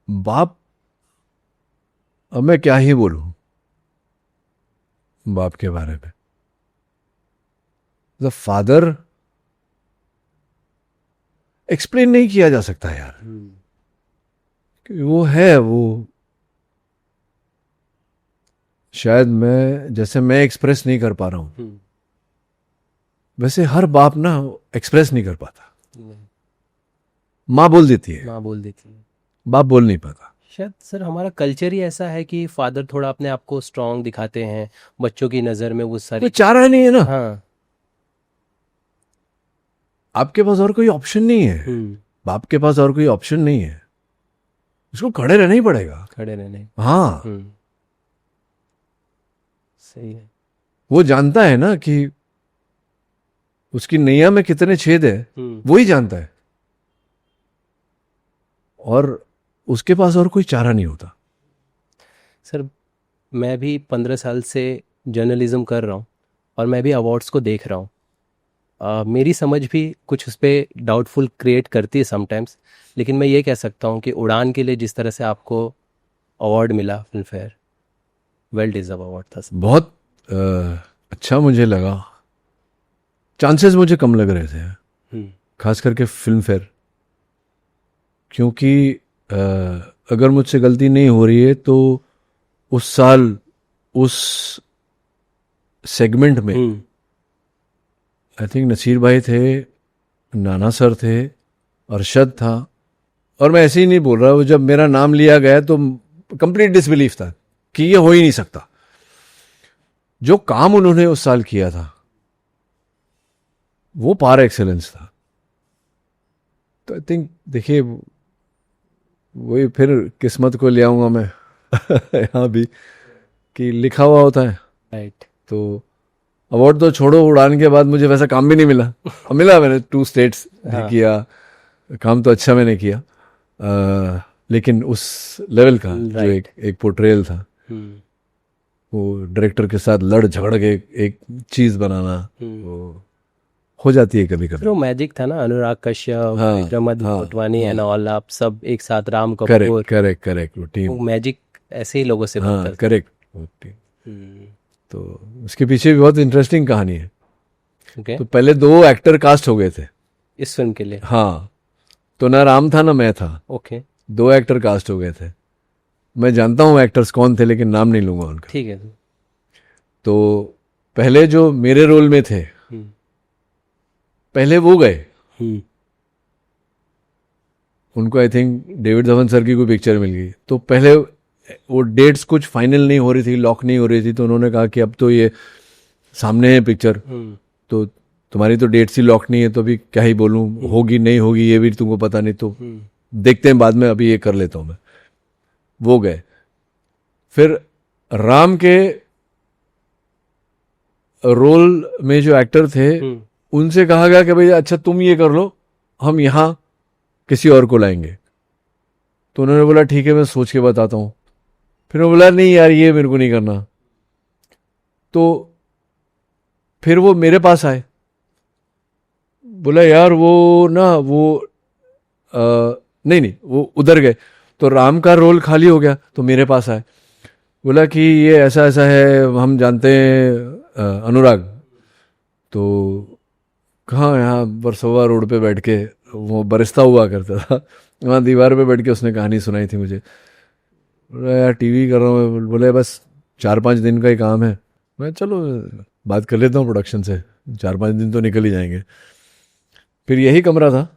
बाप, अब मैं क्या ही बोलूं बाप के बारे में। द फादर एक्सप्लेन नहीं किया जा सकता यार, कि वो है, वो शायद मैं एक्सप्रेस नहीं कर पा रहा हूं, वैसे हर बाप ना एक्सप्रेस नहीं कर पाता। माँ बोल देती है, बाप बोल नहीं पाता। शायद सर हमारा कल्चर ही ऐसा है कि फादर थोड़ा अपने आप को स्ट्रांग दिखाते हैं, बच्चों की नज़र में वो सारी, कोई चारा नहीं है ना। हाँ, आपके पास और कोई ऑप्शन नहीं है, बाप के पास और कोई ऑप्शन नहीं है, उसको खड़े रहना ही पड़ेगा, खड़े रहने। हाँ। सही है। वो जानता है ना कि उसकी नैया में कितने छेद है, वो ही जानता है, और उसके पास और कोई चारा नहीं होता। सर मैं भी 15 साल से जर्नलिज्म कर रहा हूँ और मैं भी अवार्ड्स को देख रहा हूँ। मेरी समझ भी कुछ उस पर डाउटफुल क्रिएट करती है समटाइम्स, लेकिन मैं ये कह सकता हूँ कि उड़ान के लिए जिस तरह से आपको अवार्ड मिला film fair, well deserve award था सर। बहुत अच्छा मुझे लगा। चांसेस मुझे कम लग रहे थे, खास करके फिल्म फेयर, क्योंकि अगर मुझसे गलती नहीं हो रही है तो उस साल उस सेगमेंट में आई थिंक नसीर भाई थे, नाना सर थे, अरशद था, और मैं ऐसे ही नहीं बोल रहा, वो जब मेरा नाम लिया गया तो कंप्लीट डिसबिलीफ था कि ये हो ही नहीं सकता। जो काम उन्होंने उस साल किया था वो पार एक्सेलेंस था। तो आई थिंक देखिए वही फिर किस्मत को ले आऊँगा मैं यहाँ भी कि लिखा हुआ होता है। राइट। तो अवार्ड तो छोड़ो, उड़ान के बाद मुझे वैसा काम भी नहीं मिला। मिला मैंने 2 स्टेट्स हाँ। किया, काम तो अच्छा मैंने किया, लेकिन उस लेवल का जो Right. एक पोर्ट्रेयल था, वो डायरेक्टर के साथ लड़ झगड़ के एक चीज़ बनाना, वो हो जाती है कभी फिर कभी। वो मैजिक था ना, अनुराग कश्यप, हाँ, विक्रमादित्य हाँ, मोटवानी एंड ऑल, आप सब एक साथ, Ram correct Kapoor, correct correct, वो वो टीम, मैजिक ऐसे ही लोगों से बनता हाँ था। करेक्ट, वो टीम। हम्म, तो उसके पीछे भी बहुत इंटरेस्टिंग कहानी है। ओके। तो पहले 2 एक्टर कास्ट हो गए थे। इस फिल्म के लिए। हाँ, तो ना राम था ना मैं था, ओके, 2 एक्टर कास्ट हो गए थे। मैं जानता हूँ एक्टर्स कौन थे, लेकिन नाम नहीं लूंगा उनका। ठीक है। तो पहले जो मेरे रोल में थे, हम्म, पहले वो गए। हम्म, उनको I think David Dhawan sir की कोई पिक्चर मिल गई। तो पहले वो डेट्स कुछ फाइनल नहीं हो रही थी, लॉक नहीं हो रही थी, तो उन्होंने कहा कि अब तो ये सामने है पिक्चर, तो तुम्हारी तो डेट्स ही लॉक नहीं है, तो अभी क्या ही बोलूँ, होगी नहीं होगी ये भी तुमको पता नहीं, तो देखते हैं बाद में, अभी ये कर लेता हूँ मैं। वो गए। फिर राम के रोल में जो एक्टर थे, उनसे कहा गया कि भाई अच्छा तुम ये कर लो, हम यहाँ किसी और को लाएंगे। तो उन्होंने बोला ठीक है मैं सोच के बताता हूँ। फिर वो बोला नहीं यार ये मेरे को नहीं करना। तो फिर वो मेरे पास आए, बोला यार वो ना वो नहीं वो उधर गए। तो राम का रोल खाली हो गया, तो मेरे पास आए, बोला कि ये ऐसा ऐसा है, हम जानते हैं अनुराग। तो कहाँ, यहाँ बरसोवा रोड पे बैठ के, वो बरिस्ता हुआ करता था, वहाँ दीवार पे बैठ के उसने कहानी सुनाई थी मुझे। बोला यार टीवी कर रहा हूँ, बोले बस 4-5 दिन का ही काम है। मैं चलो बात कर लेता हूँ प्रोडक्शन से, 4-5 दिन तो निकल ही जाएंगे। फिर यही कमरा था,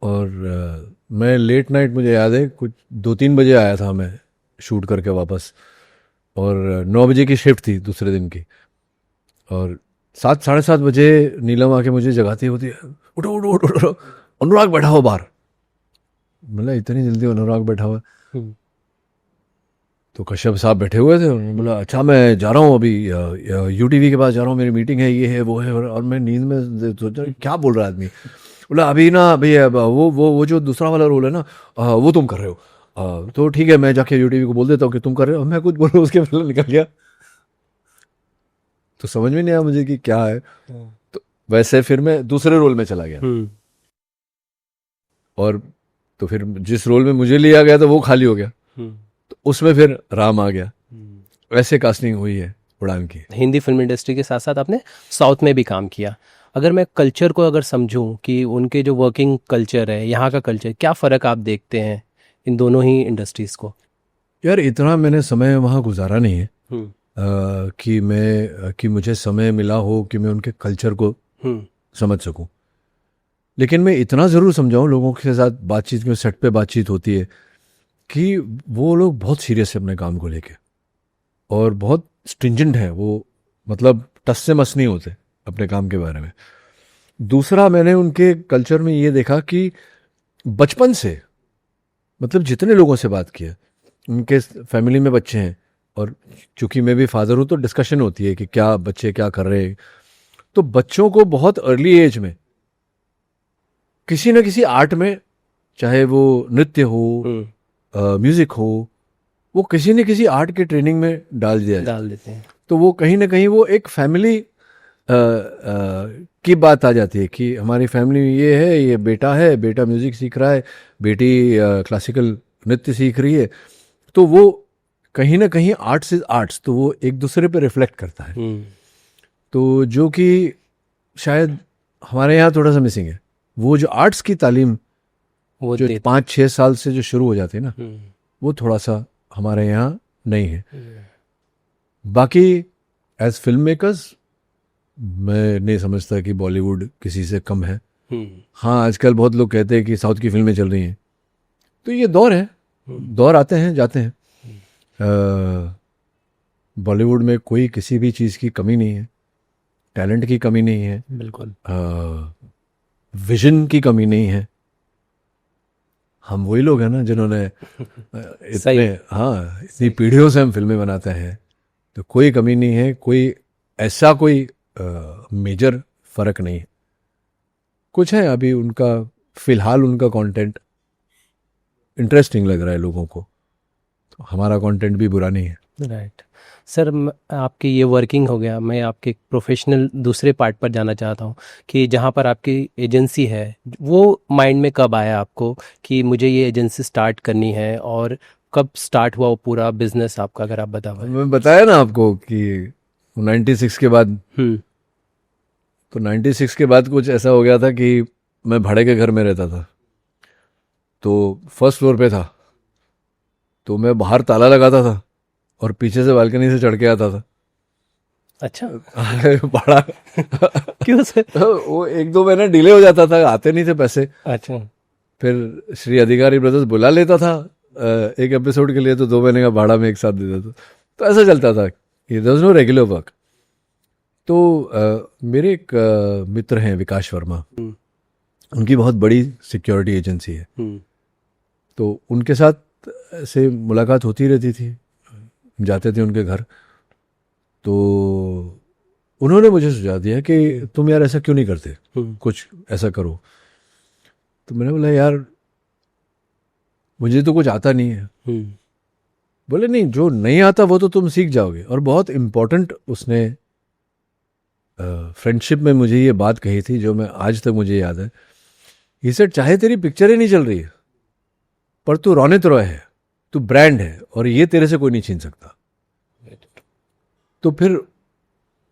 और मैं लेट नाइट, मुझे याद है कुछ 2-3 बजे आया था मैं शूट करके वापस, और 9 बजे की शिफ्ट थी दूसरे दिन की। और 7-7:30 बजे नीलम आके मुझे जगाती होती है, उठो उठो उठो उठो, अनुराग बैठा हो बाहर। बोला इतनी जल्दी अनुराग बैठा हुआ? तो कश्यप साहब बैठे हुए थे, उन्होंने बोला अच्छा मैं जा रहा हूँ अभी यूटीवी के पास जा रहा हूँ, मेरी मीटिंग है, ये है वो है। और मैं नींद में सोच रहा क्या बोल रहा है आदमी। बोला अभी ना भैया वो जो दूसरा वाला रोल है ना, वो तुम कर रहे हो, तो ठीक है मैं जाके यूटीवी को बोल देता हूँ कि तुम कर रहे हो। मैं कुछ बोलूँ उसके पहले निकल गया, तो समझ में नहीं आया मुझे कि क्या है। तो वैसे फिर मैं दूसरे रोल में चला गया, और तो फिर जिस रोल में मुझे लिया गया था वो खाली हो गया, तो उसमें फिर राम आ गया। वैसे कास्टिंग हुई है उड़ान की। हिंदी फिल्म इंडस्ट्री के साथ साथ आपने साउथ में भी काम किया। अगर मैं कल्चर को अगर समझूं कि उनके जो वर्किंग कल्चर है, यहाँ का कल्चर, क्या फ़र्क आप देखते हैं इन दोनों ही इंडस्ट्रीज़ को? यार इतना मैंने समय वहाँ गुजारा नहीं है कि मुझे समय मिला हो कि मैं उनके कल्चर को समझ सकूं। लेकिन मैं इतना ज़रूर समझाऊं, लोगों के साथ बातचीत में, सेट पे बातचीत होती है, कि वो लोग बहुत सीरियस है अपने काम को लेके, और बहुत स्ट्रिंजेंट है वो, मतलब टस से मस नहीं होते अपने काम के बारे में। दूसरा मैंने उनके कल्चर में ये देखा कि बचपन से, मतलब जितने लोगों से बात किया, उनके फैमिली में बच्चे हैं, और चूंकि मैं भी फादर हूँ तो डिस्कशन होती है कि क्या बच्चे क्या कर रहे हैं। तो बच्चों को बहुत अर्ली एज में किसी न किसी आर्ट में, चाहे वो नृत्य हो, म्यूजिक हो, वो किसी न किसी आर्ट के ट्रेनिंग में डाल देते हैं। तो वो कहीं ना कहीं वो एक फैमिली की बात आ जाती है कि हमारी फैमिली में ये है, ये बेटा है, बेटा म्यूजिक सीख रहा है, बेटी क्लासिकल नृत्य सीख रही है। तो वो कहीं ना कहीं आर्ट्स इज आर्ट्स, तो वो एक दूसरे पे रिफ्लेक्ट करता है। तो जो कि शायद हमारे यहाँ थोड़ा सा मिसिंग है, वो जो आर्ट्स की तालीम वो जो 5-6 साल से जो शुरू हो जाती है ना, वो थोड़ा सा हमारे यहाँ नहीं है। बाकी एज फिल्म मेकर्स मैं नहीं समझता कि बॉलीवुड किसी से कम है। हाँ आजकल बहुत लोग कहते हैं कि साउथ की फिल्में चल रही हैं, तो ये दौर है, दौर आते हैं जाते हैं। बॉलीवुड में कोई किसी भी चीज़ की कमी नहीं है, टैलेंट की कमी नहीं है, बिल्कुल, विजन की कमी नहीं है, हम वही लोग हैं ना जिन्होंने सही। इतनी पीढ़ियों से हम फिल्में बनाते हैं, तो कोई कमी नहीं है, कोई ऐसा कोई मेजर फर्क नहीं है। कुछ है अभी उनका, फिलहाल उनका कंटेंट इंटरेस्टिंग लग रहा है लोगों को, तो हमारा कंटेंट भी बुरा नहीं है। राइट सर, आपकी ये वर्किंग हो गया, मैं आपके प्रोफेशनल दूसरे पार्ट पर जाना चाहता हूँ कि जहाँ पर आपकी एजेंसी है, वो माइंड में कब आया आपको कि मुझे ये एजेंसी स्टार्ट करनी है, और कब स्टार्ट हुआ वो पूरा बिजनेस आपका, अगर आप बता पाए। मैं बताया ना आपको कि 96 के बाद, हम्म। तो 96 के बाद कुछ ऐसा हो गया था कि मैं भाड़े के घर में रहता था, तो फर्स्ट फ्लोर पे था, तो मैं बाहर ताला लगाता था और पीछे से बालकनी से चढ़ के आता था। अच्छा। भाड़ा क्यों सर? वो 1-2 महीना डिले हो जाता था, आते नहीं थे पैसे। अच्छा। फिर श्री अधिकारी ब्रदर्स बुला लेता था एक एपिसोड के लिए, तो 2 महीने का भाड़ा में एक साथ दे देता था। तो ऐसा चलता था कि there was no regular work. तो मेरे एक मित्र हैं विकास वर्मा, उनकी बहुत बड़ी सिक्योरिटी एजेंसी है, तो उनके साथ से मुलाकात होती रहती थी, हम जाते थे उनके घर। तो उन्होंने मुझे सुझाव दिया कि तुम यार ऐसा क्यों नहीं करते, कुछ ऐसा करो। तो मैंने बोला यार मुझे तो कुछ आता नहीं है। बोले नहीं, जो नहीं आता वो तो तुम सीख जाओगे। और बहुत इम्पोर्टेंट उसने फ्रेंडशिप में मुझे ये बात कही थी जो मैं आज तक मुझे याद है। ही सेड चाहे तेरी पिक्चर ही नहीं चल रही है, पर तू रोनित रॉय है, तू ब्रांड है, और ये तेरे से कोई नहीं छीन सकता। तो फिर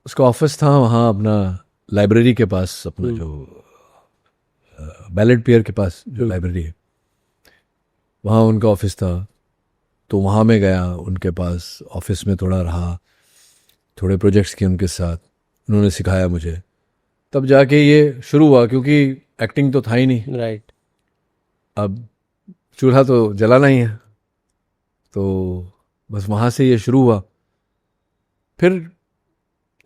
उसका ऑफिस था वहाँ अपना लाइब्रेरी के पास, अपना जो बैलेट पियर के पास जो लाइब्रेरी है, वहाँ उनका ऑफिस था। तो वहाँ मैं गया उनके पास, ऑफिस में थोड़ा रहा, थोड़े प्रोजेक्ट्स किए उनके साथ, उन्होंने सिखाया मुझे। तब जाके ये शुरू हुआ, क्योंकि एक्टिंग तो था ही नहीं। राइट। अब चूल्हा तो जलाना ही है, तो बस वहाँ से ये शुरू हुआ। फिर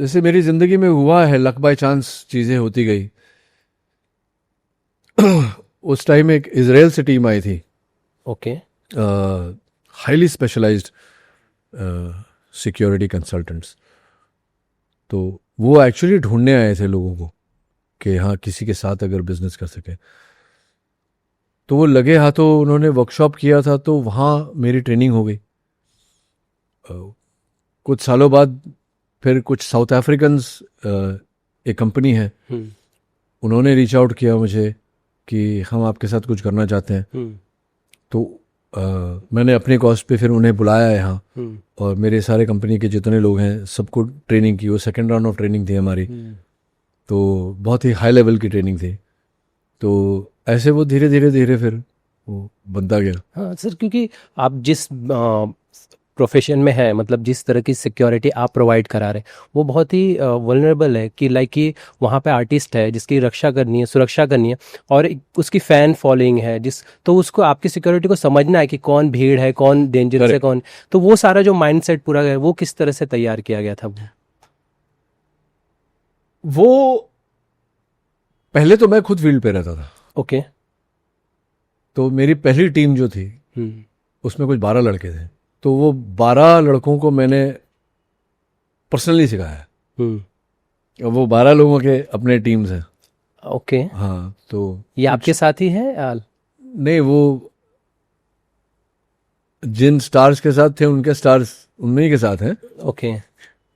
जैसे मेरी ज़िंदगी में हुआ है, लक बाय चांस चीज़ें होती गई। उस टाइम एक इजराइल से टीम आई थी, okay. Highly specialised security consultants. तो वो एक्चुअली ढूंढने आए थे लोगों को कि हाँ किसी के साथ अगर बिजनेस कर सके। तो वो लगे हाथों उन्होंने वर्कशॉप किया था, तो वहाँ मेरी ट्रेनिंग हो गई। कुछ सालों बाद फिर कुछ साउथ अफ्रीकन्स, एक कंपनी है, उन्होंने रीच आउट किया मुझे कि हम आपके साथ कुछ करना चाहते हैं। तो मैंने अपने कॉस्ट पे फिर उन्हें बुलाया यहाँ, और मेरे सारे कंपनी के जितने लोग हैं सबको ट्रेनिंग की। वो सेकेंड राउंड ऑफ ट्रेनिंग थी हमारी, तो बहुत ही हाई लेवल की ट्रेनिंग थी। तो ऐसे वो धीरे धीरे धीरे फिर वो बनता गया। हाँ सर, क्योंकि आप जिस प्रोफेशन में है, मतलब जिस तरह की सिक्योरिटी आप प्रोवाइड करा रहे हैं, वो बहुत ही वल्नरेबल है कि लाइक कि वहाँ पे आर्टिस्ट है जिसकी रक्षा करनी है, सुरक्षा करनी है, और उसकी फ़ैन फॉलोइंग है तो उसको आपकी सिक्योरिटी को समझना है कि कौन भीड़ है, कौन डेंजरस है, कौन। तो वो सारा जो माइंडसेट पूरा है, वो किस तरह से तैयार किया गया था? वो पहले तो मैं खुद फील्ड पे रहता था। ओके। तो मेरी पहली टीम जो थी उसमें कुछ 12 लड़के थे, तो वो 12 लड़कों को मैंने पर्सनली सिखाया। वो 12 लोगों के अपने टीम्स हैं। ओके। हाँ, तो ये आपके साथ ही है? नहीं, वो जिन स्टार्स के साथ थे उनके स्टार्स उन्हीं के साथ हैं। ओके।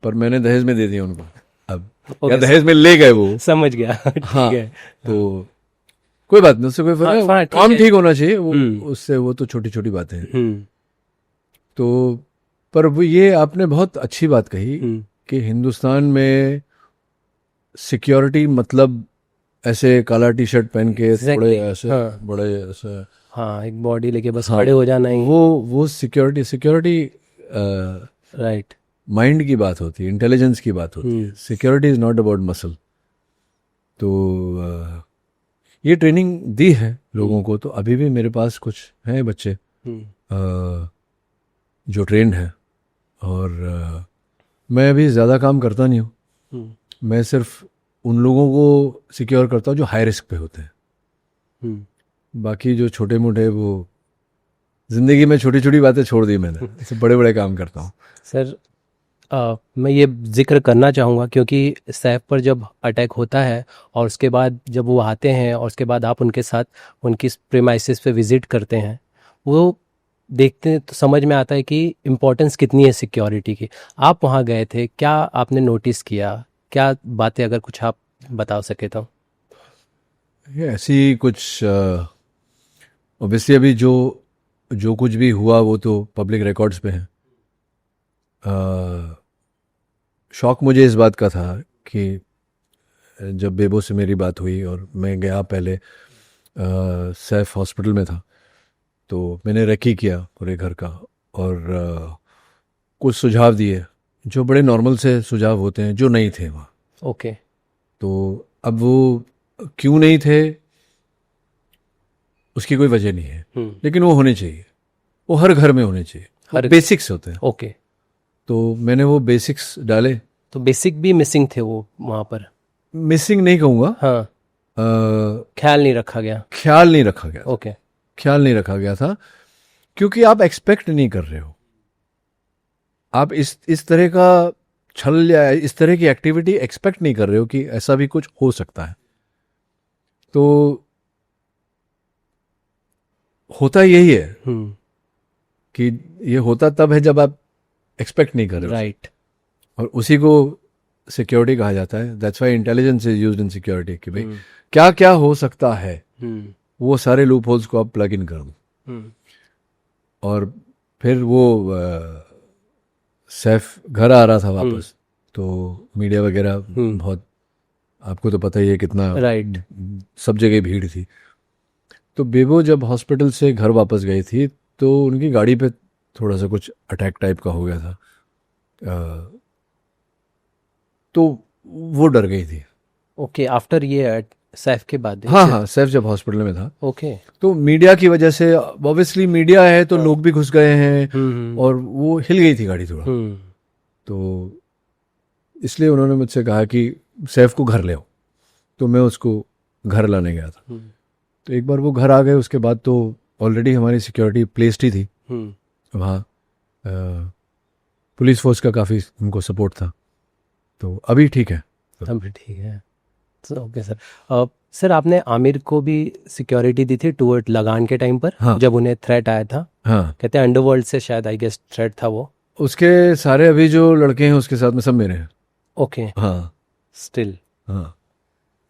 पर मैंने दहेज में दे दिया उनको। अब Okay, या दहेज में ले गए वो, समझ गया। ठीक हाँ, है। तो कोई बात नहीं, उससे कोई फर्क नहीं। हाँ, काम ठीक होना चाहिए, वो उससे वो तो छोटी छोटी बातें हैं। तो पर वो ये आपने बहुत अच्छी बात कही कि हिंदुस्तान में सिक्योरिटी मतलब ऐसे काला टी शर्ट पहन के थोड़े ऐसे बड़े ऐसे, हाँ, एक बॉडी लेके बस खड़े हो जाना ही। वो सिक्योरिटी राइट। माइंड की बात होती है, इंटेलिजेंस की बात होती है। Security is not about muscle. तो ये ट्रेनिंग दी है लोगों को। तो अभी भी मेरे पास कुछ हैं बच्चे जो ट्रेंड हैं, और मैं अभी ज़्यादा काम करता नहीं हूँ। मैं सिर्फ उन लोगों को सिक्योर करता हूँ जो हाई रिस्क पे होते हैं। बाकी जो छोटे मोटे वो जिंदगी में छोटी छोटी बातें छोड़ दी मैंने, ऐसे बड़े बड़े काम करता हूँ। सर मैं ये जिक्र करना चाहूँगा क्योंकि सैफ पर जब अटैक होता है और उसके बाद जब वो आते हैं और उसके बाद आप उनके साथ उनकी प्रेमाइसिस पे विज़िट करते हैं, वो देखते हैं तो समझ में आता है कि इम्पोर्टेंस कितनी है सिक्योरिटी की। आप वहाँ गए थे, क्या आपने नोटिस किया, क्या बातें अगर कुछ आप बता सके तो? ये ऐसी कुछ ऑब्वियसली अभी जो जो कुछ भी हुआ वो तो पब्लिक रिकॉर्ड्स पे है। शौक मुझे इस बात का था कि जब बेबो से मेरी बात हुई और मैं गया पहले सैफ हॉस्पिटल में था, तो मैंने रेकी किया पूरे घर का और कुछ सुझाव दिए जो बड़े नॉर्मल से सुझाव होते हैं जो नहीं थे वहाँ। ओके। तो अब वो क्यों नहीं थे उसकी कोई वजह नहीं है, लेकिन वो होने चाहिए, वो हर घर में होने चाहिए, हर- बेसिक्स होते हैं। ओके। तो मैंने वो बेसिक्स डाले। तो बेसिक भी मिसिंग थे वो वहाँ पर? मिसिंग नहीं कहूँगा, हाँ, ख्याल नहीं रखा गया। ख्याल नहीं रखा गया, ओके। ख्याल नहीं रखा गया था क्योंकि आप एक्सपेक्ट नहीं कर रहे हो, आप इस तरह का छल या इस तरह की एक्टिविटी एक्सपेक्ट नहीं कर रहे हो कि ऐसा भी कुछ हो सकता है। तो होता यही है कि ये होता तब है जब आप एक्सपेक्ट नहीं कर रहे हो, राइट। और उसी को सिक्योरिटी कहा जाता है। That's why intelligence is used in security कि भाई क्या क्या हो सकता है, वो सारे लूप होल्स को आप प्लग इन कर दो। और फिर वो सैफ घर आ रहा था वापस, तो मीडिया वगैरह बहुत, आपको तो पता ही है कितना, राइट। सब जगह भीड़ थी। तो बेबो जब हॉस्पिटल से घर वापस गई थी तो उनकी गाड़ी पे थोड़ा सा कुछ अटैक टाइप का हो गया था, तो वो डर गई थी। ओके, आफ्टर ये सैफ के बाद? हाँ हाँ, सैफ जब हॉस्पिटल में था। ओके। तो मीडिया की वजह से, ऑब्वियसली मीडिया है तो लोग भी घुस गए हैं और वो हिल गई थी गाड़ी थोड़ा। तो इसलिए उन्होंने मुझसे कहा कि सैफ को घर ले आओ, तो मैं उसको घर लाने गया था। तो एक बार वो घर आ गए, उसके बाद तो ऑलरेडी हमारी सिक्योरिटी प्लेस्ड ही थी वहाँ। पुलिस फोर्स का काफ़ी उनको सपोर्ट था, तो अभी ठीक है। अभी ठीक है। Okay sir. सर आपने आमिर को भी सिक्योरिटी दी थी टूवर्ड लगान के टाइम पर? हाँ। जब उन्हें थ्रेट आया था? हाँ, कहते हैं अंडरवर्ल्ड से शायद, आई गेस, थ्रेट था वो। उसके सारे अभी जो लड़के हैं उसके साथ में सब मेरे हैं। ओके। हाँ स्टिल। हाँ।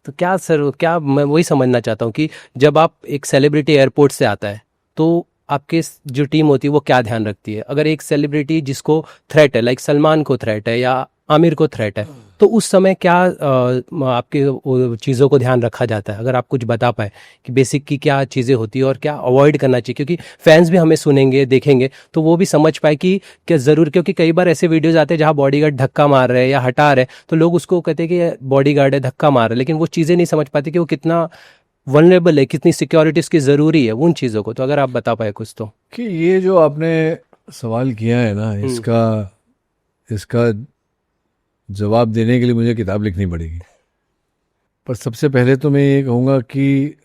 तो क्या सर, क्या मैं वही समझना चाहता हूँ कि जब आप एक सेलिब्रिटी एयरपोर्ट से आता है तो आपके जो टीम होती है वो क्या ध्यान रखती है? अगर एक सेलिब्रिटी जिसको थ्रेट है, लाइक सलमान को थ्रेट है या आमिर को थ्रेट है, तो उस समय क्या आपके चीज़ों को ध्यान रखा जाता है? अगर आप कुछ बता पाए कि बेसिक की क्या चीज़ें होती है और क्या अवॉइड करना चाहिए, क्योंकि फैंस भी हमें सुनेंगे देखेंगे तो वो भी समझ पाए कि क्या ज़रूर, क्योंकि कई बार ऐसे वीडियोज़ आते हैं जहाँ बॉडीगार्ड धक्का मार रहे हैं या हटा रहे हैं तो लोग उसको कहते हैं कि ये बॉडीगार्ड है धक्का मार रहा है, लेकिन वो चीज़ें नहीं समझ पाते कि वो कितना वनरेबल है, कितनी सिक्योरिटी उसकी ज़रूरी है उन चीज़ों को। तो अगर आप बता पाए कुछ तो। कि ये जो आपने सवाल किया है ना, इसका जवाब देने के लिए मुझे किताब लिखनी पड़ेगी। पर सबसे पहले तो मैं ये कहूँगा कि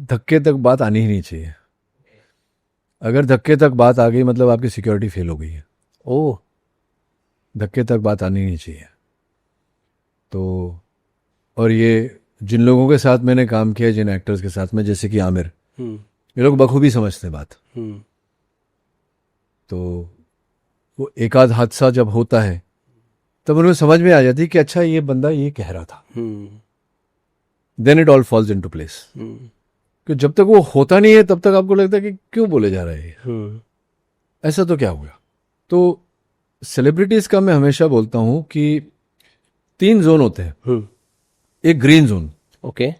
धक्के तक बात आनी ही नहीं चाहिए। अगर धक्के तक बात आ गई मतलब आपकी सिक्योरिटी फेल हो गई है। ओह। धक्के तक बात आनी नहीं चाहिए। तो और ये जिन लोगों के साथ मैंने काम किया, जिन एक्टर्स के साथ में, जैसे कि आमिर, ये लोग बखूबी समझते हैं बात। तो वो एक आध हादसा जब होता है तब उन्हें समझ में आ जाती है कि अच्छा ये बंदा ये कह रहा था। Then it all falls into place. कि जब तक वो होता नहीं है तब तक आपको लगता है कि क्यों बोले जा रहे हैं, ऐसा तो क्या हुआ। तो सेलिब्रिटीज का मैं हमेशा बोलता हूं कि 3 जोन होते हैं। एक ग्रीन जोन, ओके,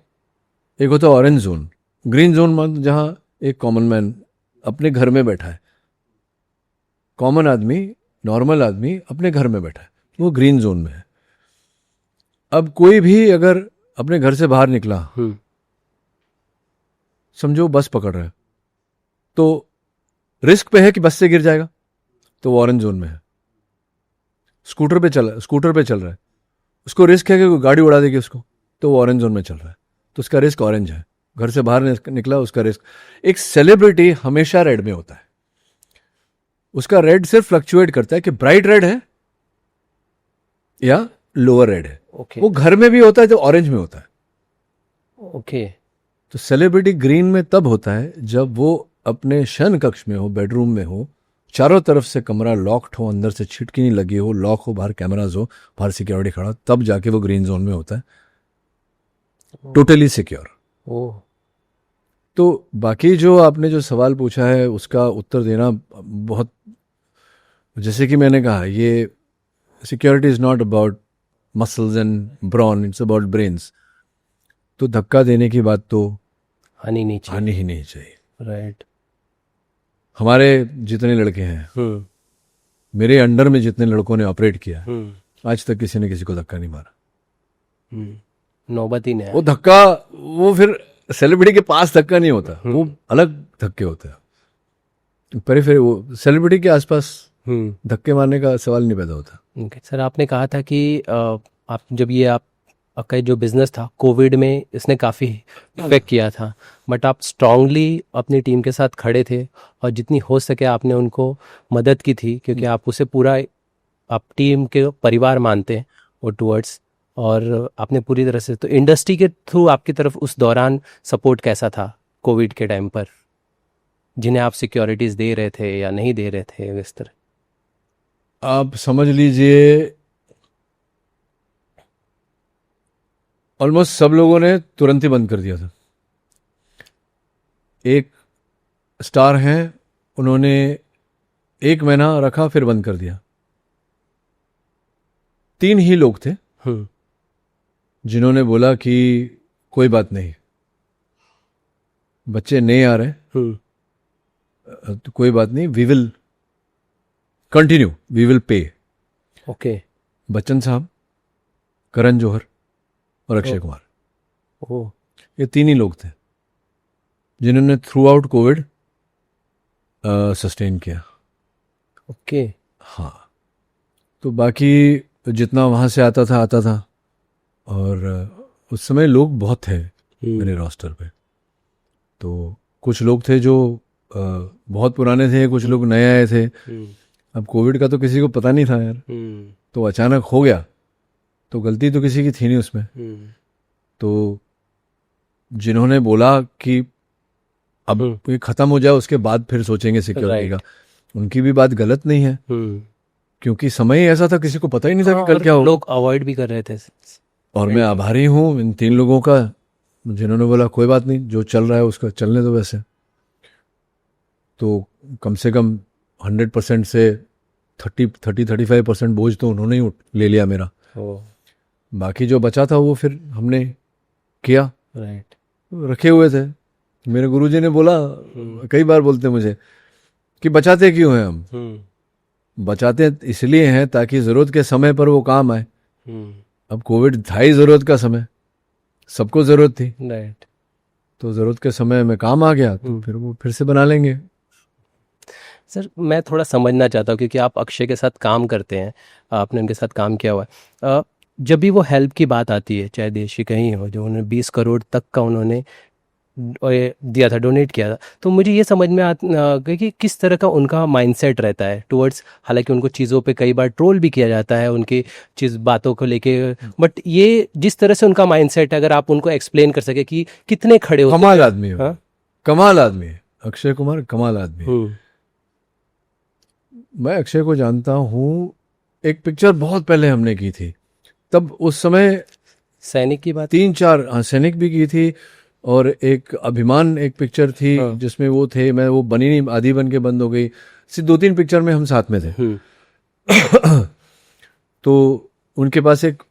एक होता है ऑरेंज जोन। ग्रीन जोन मतलब जहां एक कॉमन मैन अपने घर में बैठा है, कॉमन आदमी, नॉर्मल आदमी अपने घर में बैठा है, वो ग्रीन जोन में है। अब कोई भी अगर अपने घर से बाहर निकला, समझो बस पकड़ रहा है, तो रिस्क पे है कि बस से गिर जाएगा, तो वो ऑरेंज जोन में है। स्कूटर पे चल रहा है, उसको रिस्क है कि कोई गाड़ी उड़ा देगी उसको, तो वो ऑरेंज जोन में चल रहा है, तो उसका रिस्क ऑरेंज है। घर से बाहर निकला, उसका रिस्क। एक सेलिब्रिटी हमेशा रेड में होता है, उसका रेड सिर्फ फ्लक्चुएट करता है कि ब्राइट रेड है या लोअर रेड है। ओके वो घर में भी होता है तो ऑरेंज में होता है। ओके तो सेलिब्रिटी ग्रीन में तब होता है जब वो अपने शयन कक्ष में हो, बेडरूम में हो, चारों तरफ से कमरा लॉक्ड हो, अंदर से छिटकी नहीं लगी हो, लॉक हो, बाहर कैमराज हो, बाहर सिक्योरिटी खड़ा हो, तब जाके वो ग्रीन जोन में होता है, टोटली सिक्योर। ओह तो बाकी जो आपने जो सवाल पूछा है उसका उत्तर देना बहुत, जैसे कि मैंने कहा, ये security is not about muscles and bronze, it's about brains. तो धक्का देने की बात तो आनी नहीं चाहिए। आनी ही नहीं चाहिए। राइट। हमारे जितने लड़के हैं, मेरे अंडर में जितने लड़कों ने ऑपरेट किया, आज तक किसी ने किसी को धक्का नहीं मारा। नौबत ही नहीं वो धक्का, वो फिर सेलिब्रिटी के पास धक्का नहीं होता, वो अलग धक्के होते हैं। पर फिर वो सेलिब्रिटी के आसपास धक्के मारने का सवाल नहीं पैदा होता। ओके सर, आपने कहा था कि आप जब ये आपका जो बिजनेस था कोविड में इसने काफ़ी इफेक्ट किया था, बट आप स्ट्रांगली अपनी टीम के साथ खड़े थे और जितनी हो सके आपने उनको मदद की थी, क्योंकि आप उसे पूरा आप टीम के परिवार मानते हैं वो टूवर्ड्स, और आपने पूरी तरह से, तो इंडस्ट्री के थ्रू आपकी तरफ उस दौरान सपोर्ट कैसा था कोविड के टाइम पर, जिन्हें आप सिक्योरिटीज़ दे रहे थे या नहीं दे रहे थे इस तरह? आप समझ लीजिए ऑलमोस्ट सब लोगों ने तुरंत ही बंद कर दिया था। एक स्टार हैं, उन्होंने 1 महीना रखा फिर बंद कर दिया। 3 ही लोग थे जिन्होंने बोला कि कोई बात नहीं, बच्चे नहीं आ रहे तो कोई बात नहीं, we will continue, we will pay. Okay. Bachchan साहब, करण जौहर और अक्षय कुमार, ओह ये 3 ही लोग थे जिन्होंने थ्रू आउट कोविड सस्टेन किया। ओके। हाँ, तो बाकी जितना वहाँ से आता था, और उस समय लोग बहुत थे मेरे रोस्टर पे। तो कुछ लोग थे जो बहुत पुराने थे, कुछ लोग नए आए थे। अब कोविड का तो किसी को पता नहीं था यार, तो अचानक हो गया, तो गलती तो किसी की थी नहीं उसमें। तो जिन्होंने बोला कि अब ये खत्म हो जाए उसके बाद फिर सोचेंगे सिक्योरिटी का, उनकी भी बात गलत नहीं है, क्योंकि समय ही ऐसा था, किसी को पता ही नहीं था कि कल क्या हो। लोग अवॉइड भी कर रहे थे। और मैं आभारी हूँ इन 3 लोगों का जिन्होंने बोला कोई बात नहीं, जो चल रहा है उसका चलने दो। वैसे तो कम से कम 100% से 30-35% बोझ तो उन्होंने ही ले लिया मेरा। बाकी जो बचा था वो फिर हमने किया। राइट। रखे हुए थे। मेरे गुरुजी ने बोला, कई बार बोलते मुझे कि बचाते क्यों हैं हम? बचाते इसलिए हैं ताकि ज़रूरत के समय पर वो काम आए। अब कोविड था ही ज़रूरत का समय, सबको ज़रूरत थी। राइट। तो ज़रूरत के समय में काम आ गया, तो फिर वो फिर से बना लेंगे। सर मैं थोड़ा समझना चाहता हूँ, क्योंकि आप अक्षय के साथ काम करते हैं, आपने उनके साथ काम किया हुआ है। जब भी वो हेल्प की बात आती है, चाहे देश की कहीं हो, जो उन्होंने 20 करोड़ तक का उन्होंने दिया था, डोनेट किया था, तो मुझे ये समझ में आता कि किस तरह का उनका माइंडसेट रहता है टुवर्ड्स, हालांकि उनको चीज़ों पे कई बार ट्रोल भी किया जाता है उनकी चीज़ बातों को लेके, बट ये जिस तरह से उनका माइंडसेट है, अगर आप उनको एक्सप्लेन कर सके कि कितने खड़े होते हैं। कमाल आदमी है, कमाल आदमी है अक्षय कुमार, कमाल आदमी है। मैं अक्षय को जानता हूँ, एक पिक्चर बहुत पहले हमने की थी, तब उस समय सैनिक की बात, 3-4 सैनिक भी की थी, और एक अभिमान एक पिक्चर थी जिसमें वो थे, मैं वो बनी नहीं, आधी बन के बंद हो गई। सिर्फ 2-3 पिक्चर में हम साथ में थे। तो उनके पास एक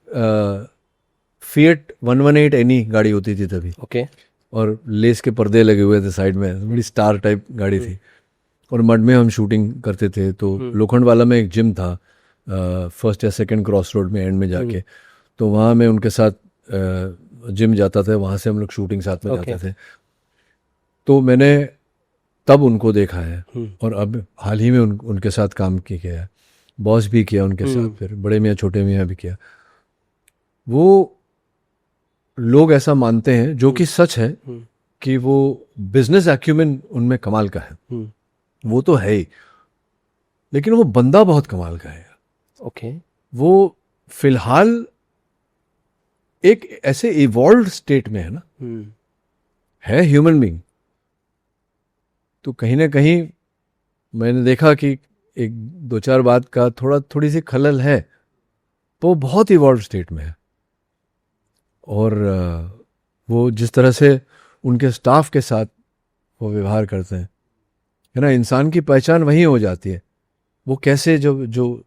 फिएट 118 एनी गाड़ी होती थी तभी। ओके। और लेस के पर्दे लगे हुए थे साइड में, बड़ी स्टार टाइप गाड़ी थी। और मड में हम शूटिंग करते थे। तो लोखंड वाला में एक जिम था, फर्स्ट या सेकंड क्रॉस रोड में एंड में जाके, तो वहाँ मैं उनके साथ जिम जाता था, वहाँ से हम लोग शूटिंग साथ में जाते थे। तो मैंने तब उनको देखा है, और अब हाल ही में उनके साथ काम किया है, बॉस भी किया उनके साथ, फिर बड़े मियाँ छोटे मियाँ भी किया। वो लोग ऐसा मानते हैं, जो कि सच है, कि वो बिजनेस एक्यूमेन उनमें कमाल का है, वो तो है ही, लेकिन वो बंदा बहुत कमाल का है। ओके। वो फिलहाल एक ऐसे इवॉल्व स्टेट में है ना, है ह्यूमन बीइंग, तो कहीं ना कहीं मैंने देखा कि एक दो चार बात का थोड़ी सी खलल है, तो वो बहुत इवॉल्व स्टेट में है। और वो जिस तरह से उनके स्टाफ के साथ वो व्यवहार करते हैं, है ना, इंसान की पहचान वही हो जाती है। वो कैसे जो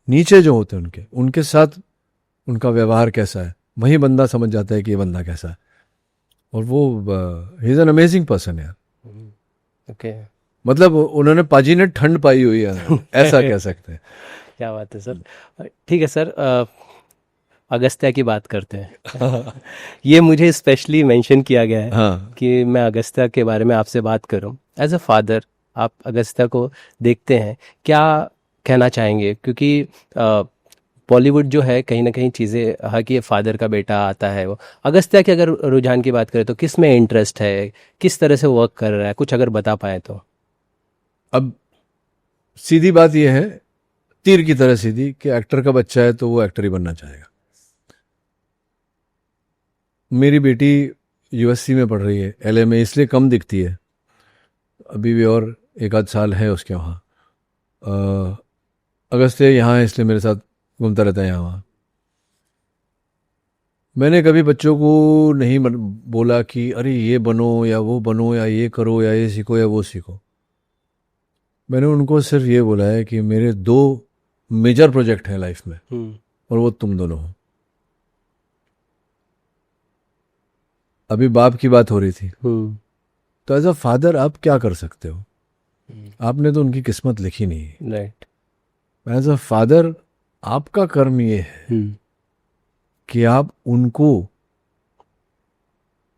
नीचे जो होते हैं उनके साथ उनका व्यवहार कैसा है, वही बंदा समझ जाता है कि ये बंदा कैसा है। और वो he is an amazing person यार। ओके। मतलब उन्होंने पाजी ने ठंड पाई हुई है, ऐसा कह सकते हैं। क्या बात है सर। ठीक है सर, अगस्त्या की बात करते हैं। ये मुझे स्पेशली मेंशन किया गया है हाँ। कि मैं अगस्त्या के बारे में आपसे बात करूं। एज अ फादर आप अगस्त्या को देखते हैं, क्या कहना चाहेंगे? क्योंकि बॉलीवुड जो है कहीं ना कहीं चीज़ें है कि फादर का बेटा आता है। वो अगस्त्या के अगर रुझान की बात करें तो किस में इंटरेस्ट है, किस तरह से वर्क कर रहा है, कुछ अगर बता पाए तो। अब सीधी बात यह है, तीर की तरह सीधी, कि एक्टर का बच्चा है तो वो एक्टर ही बनना चाहेगा। मेरी बेटी यूएससी में पढ़ रही है, एलए में, इसलिए कम दिखती है, अभी भी और एक आध साल है उसके वहाँ। अगस्त्य यहाँ है इसलिए मेरे साथ घूमता रहता है यहाँ वहाँ। मैंने कभी बच्चों को नहीं बोला कि अरे ये बनो या वो बनो, या ये करो या ये सीखो या वो सीखो। मैंने उनको सिर्फ ये बोला है कि मेरे दो मेजर प्रोजेक्ट हैं लाइफ में, और वो तुम दोनों हो। अभी बाप की बात हो रही थी, तो एज अ फादर आप क्या कर सकते हो? आपने तो उनकी किस्मत लिखी नहीं है। राइट। एज अ फादर आपका कर्म ये है कि आप उनको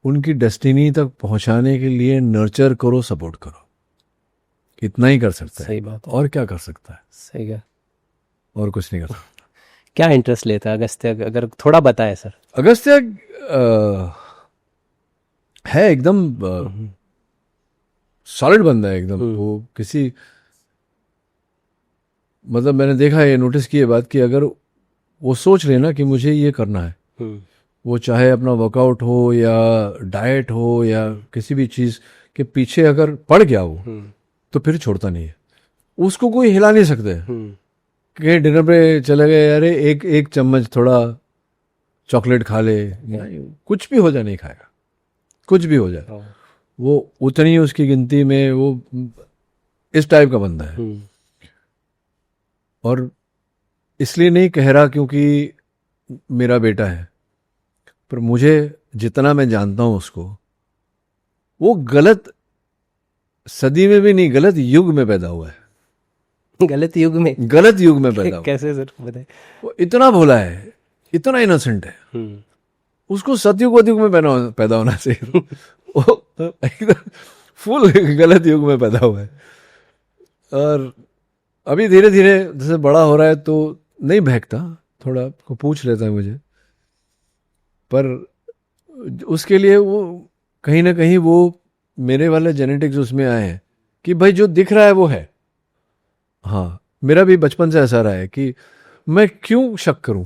उनकी डेस्टिनी तक पहुंचाने के लिए नर्चर करो, सपोर्ट करो। इतना ही कर सकता है। सही बात है। और क्या कर सकता है? सही है। और कुछ नहीं कर सकता। क्या इंटरेस्ट लेता है अगस्त्य, अगर थोड़ा बताएं सर। अगस्त्य है एकदम सॉलिड बंदा है एकदम। वो किसी, मतलब मैंने देखा है, नोटिस की ये बात कि अगर वो सोच लेना कि मुझे ये करना है, वो चाहे अपना वर्कआउट हो या डाइट हो या किसी भी चीज़ के पीछे अगर पड़ गया वो, तो फिर छोड़ता नहीं है। उसको कोई हिला नहीं सकते। कहीं डिनर पे चले गए, अरे एक चम्मच थोड़ा चॉकलेट खा ले, कुछ भी हो जाए नहीं खाएगा, कुछ भी हो जाए वो उतनी उसकी गिनती में, वो इस टाइप का बंदा है। और इसलिए नहीं कह रहा क्योंकि मेरा बेटा है, पर मुझे जितना मैं जानता हूं उसको, वो गलत सदी में भी नहीं, गलत युग में पैदा हुआ है। गलत युग में? गलत युग में पैदा हुआ। कैसे सर बताए? वो इतना भोला है, इतना इनोसेंट है, उसको सतयुग वतयुग में पैदा होना चाहिए। वो एकदम फुल गलत युग में पैदा हुआ है। और अभी धीरे धीरे जैसे बड़ा हो रहा है तो नहीं बहकता, थोड़ा को पूछ लेता है मुझे, पर उसके लिए वो कहीं ना कहीं वो मेरे वाले जेनेटिक्स उसमें आए हैं कि भाई जो दिख रहा है वो है। हाँ, मेरा भी बचपन से ऐसा रहा है कि मैं क्यों शक करूं,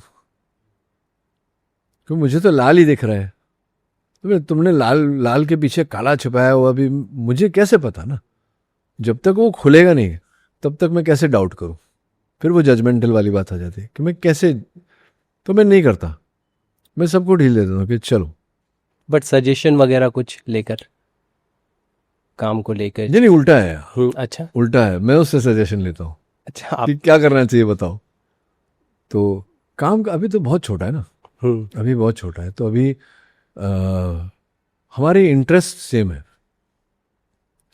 क्योंकि मुझे तो लाल ही दिख रहा है, तो तुमने लाल के पीछे काला छुपाया हुआ, अभी मुझे कैसे पता ना। जब तक वो खुलेगा नहीं तब तक मैं कैसे डाउट करूं? फिर वो जजमेंटल वाली बात आ जाती है कि मैं कैसे, तो मैं नहीं करता, मैं सबको ढील देता हूँ कि चलो। बट सजेशन वगैरह कुछ लेकर, काम को लेकर? नहीं, उल्टा है। अच्छा, उल्टा है, मैं उससे सजेशन लेता हूँ। अच्छा, आप कि क्या करना चाहिए बताओ। तो काम का अभी तो बहुत छोटा है ना, अभी बहुत छोटा है, तो अभी हमारी इंटरेस्ट सेम है।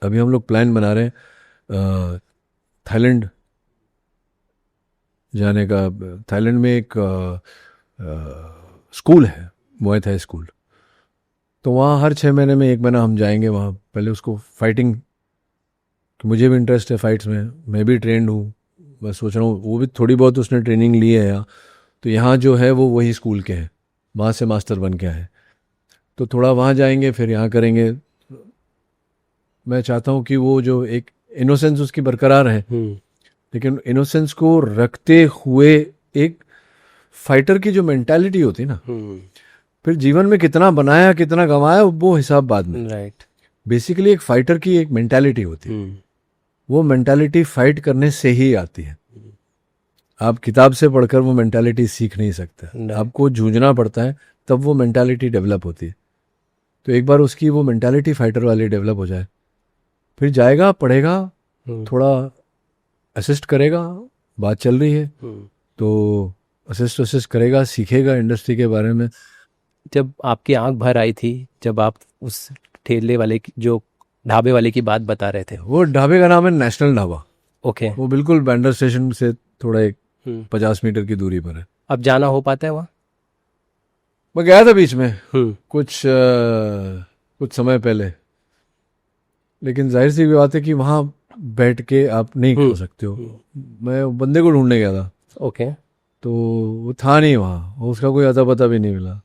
अभी हम लोग प्लान बना रहे हैं थाईलैंड जाने का। थाईलैंड में एक स्कूल है, मुआय थाई स्कूल, तो वहाँ हर 6 महीने में 1 महीना हम जाएंगे वहाँ। पहले उसको फाइटिंग, मुझे भी इंटरेस्ट है फाइट्स में, मैं भी ट्रेंड हूँ, मैं सोच रहा हूँ वो भी थोड़ी बहुत उसने ट्रेनिंग ली है यहाँ, तो यहाँ जो है वो वही स्कूल के हैं, वहाँ से मास्टर बन के आए, तो थोड़ा वहाँ जाएंगे फिर यहाँ करेंगे। मैं चाहता हूँ कि वो जो एक इनोसेंस उसकी बरकरार है, लेकिन इनोसेंस को रखते हुए एक फाइटर की जो मेंटालिटी होती है ना, फिर जीवन में कितना बनाया कितना गंवाया वो हिसाब बाद में। राइट। बेसिकली एक फाइटर की एक मेंटालिटी होती है, वो मेंटालिटी फाइट करने से ही आती है। आप किताब से पढ़कर वो मेंटालिटी सीख नहीं सकते, आपको जूझना पड़ता है तब वो मेंटालिटी डेवलप होती है। तो एक बार उसकी वो मेंटालिटी फाइटर वाली डेवलप हो जाए, फिर जाएगा पढ़ेगा, थोड़ा असिस्ट करेगा, बात चल रही है तो असिस्ट करेगा, सीखेगा इंडस्ट्री के बारे में। जब आपकी आंख भर आई थी जब आप उस ठेले वाले की, जो ढाबे वाले की बात बता रहे थे, वो ढाबे का नाम है नेशनल ढाबा। ओके। वो बिल्कुल बैंडर स्टेशन से थोड़ा एक 50 मीटर की दूरी पर है। अब जाना हो पाता है वहाँ? मैं गया था बीच में कुछ समय पहले, लेकिन जाहिर सी बात है कि वहाँ बैठ के आप नहीं खा सकते हो। मैं बंदे को ढूंढने गया था, ओके। तो वो था नहीं वहाँ, उसका कोई अता पता भी नहीं मिला।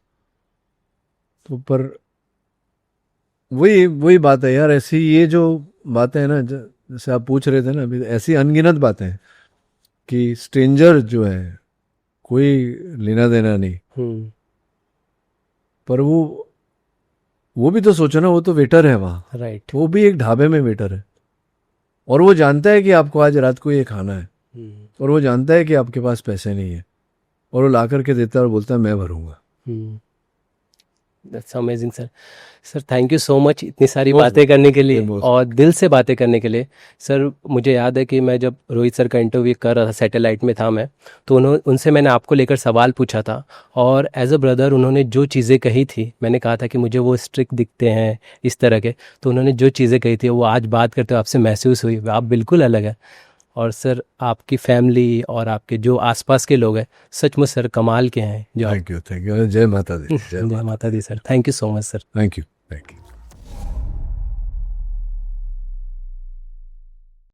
तो पर वही बात है यार, ऐसी ये जो बातें हैं ना, जैसे आप पूछ रहे थे ना अभी, ऐसी अनगिनत बातें हैं कि स्ट्रेंजर जो है कोई लेना देना नहीं, पर वो भी तो सोचो ना, वो तो वेटर है वहाँ, राइट। वो भी एक ढाबे में वेटर है, और वो जानता है कि आपको आज रात को ये खाना है, और वो जानता है कि आपके पास पैसे नहीं है, और वो ला करके देता है और बोलता है मैं भरूंगा। That's amazing sir. Sir thank you so much इतनी सारी बातें करने के लिए और दिल से बातें करने के लिए। सर मुझे याद है कि मैं जब रोहित सर का इंटरव्यू कर रहा था, सैटेलाइट में था मैं, तो उनसे मैंने आपको लेकर सवाल पूछा था, और एज अ ब्रदर उन्होंने जो चीज़ें कही थी, मैंने कहा था कि मुझे वो स्ट्रिक्ट दिखते हैं इस तरह के, तो उन्होंने जो चीज़ें कही थी वो आज बात करते हुए आपसे महसूस हुई, आप बिल्कुल अलग है। और सर आपकी फैमिली और आपके जो आसपास के लोग हैं सचमुच सर कमाल के हैं। जो थैंक यू जय माता दी। जय माता दी sir. Thank you so much sir. Thank you.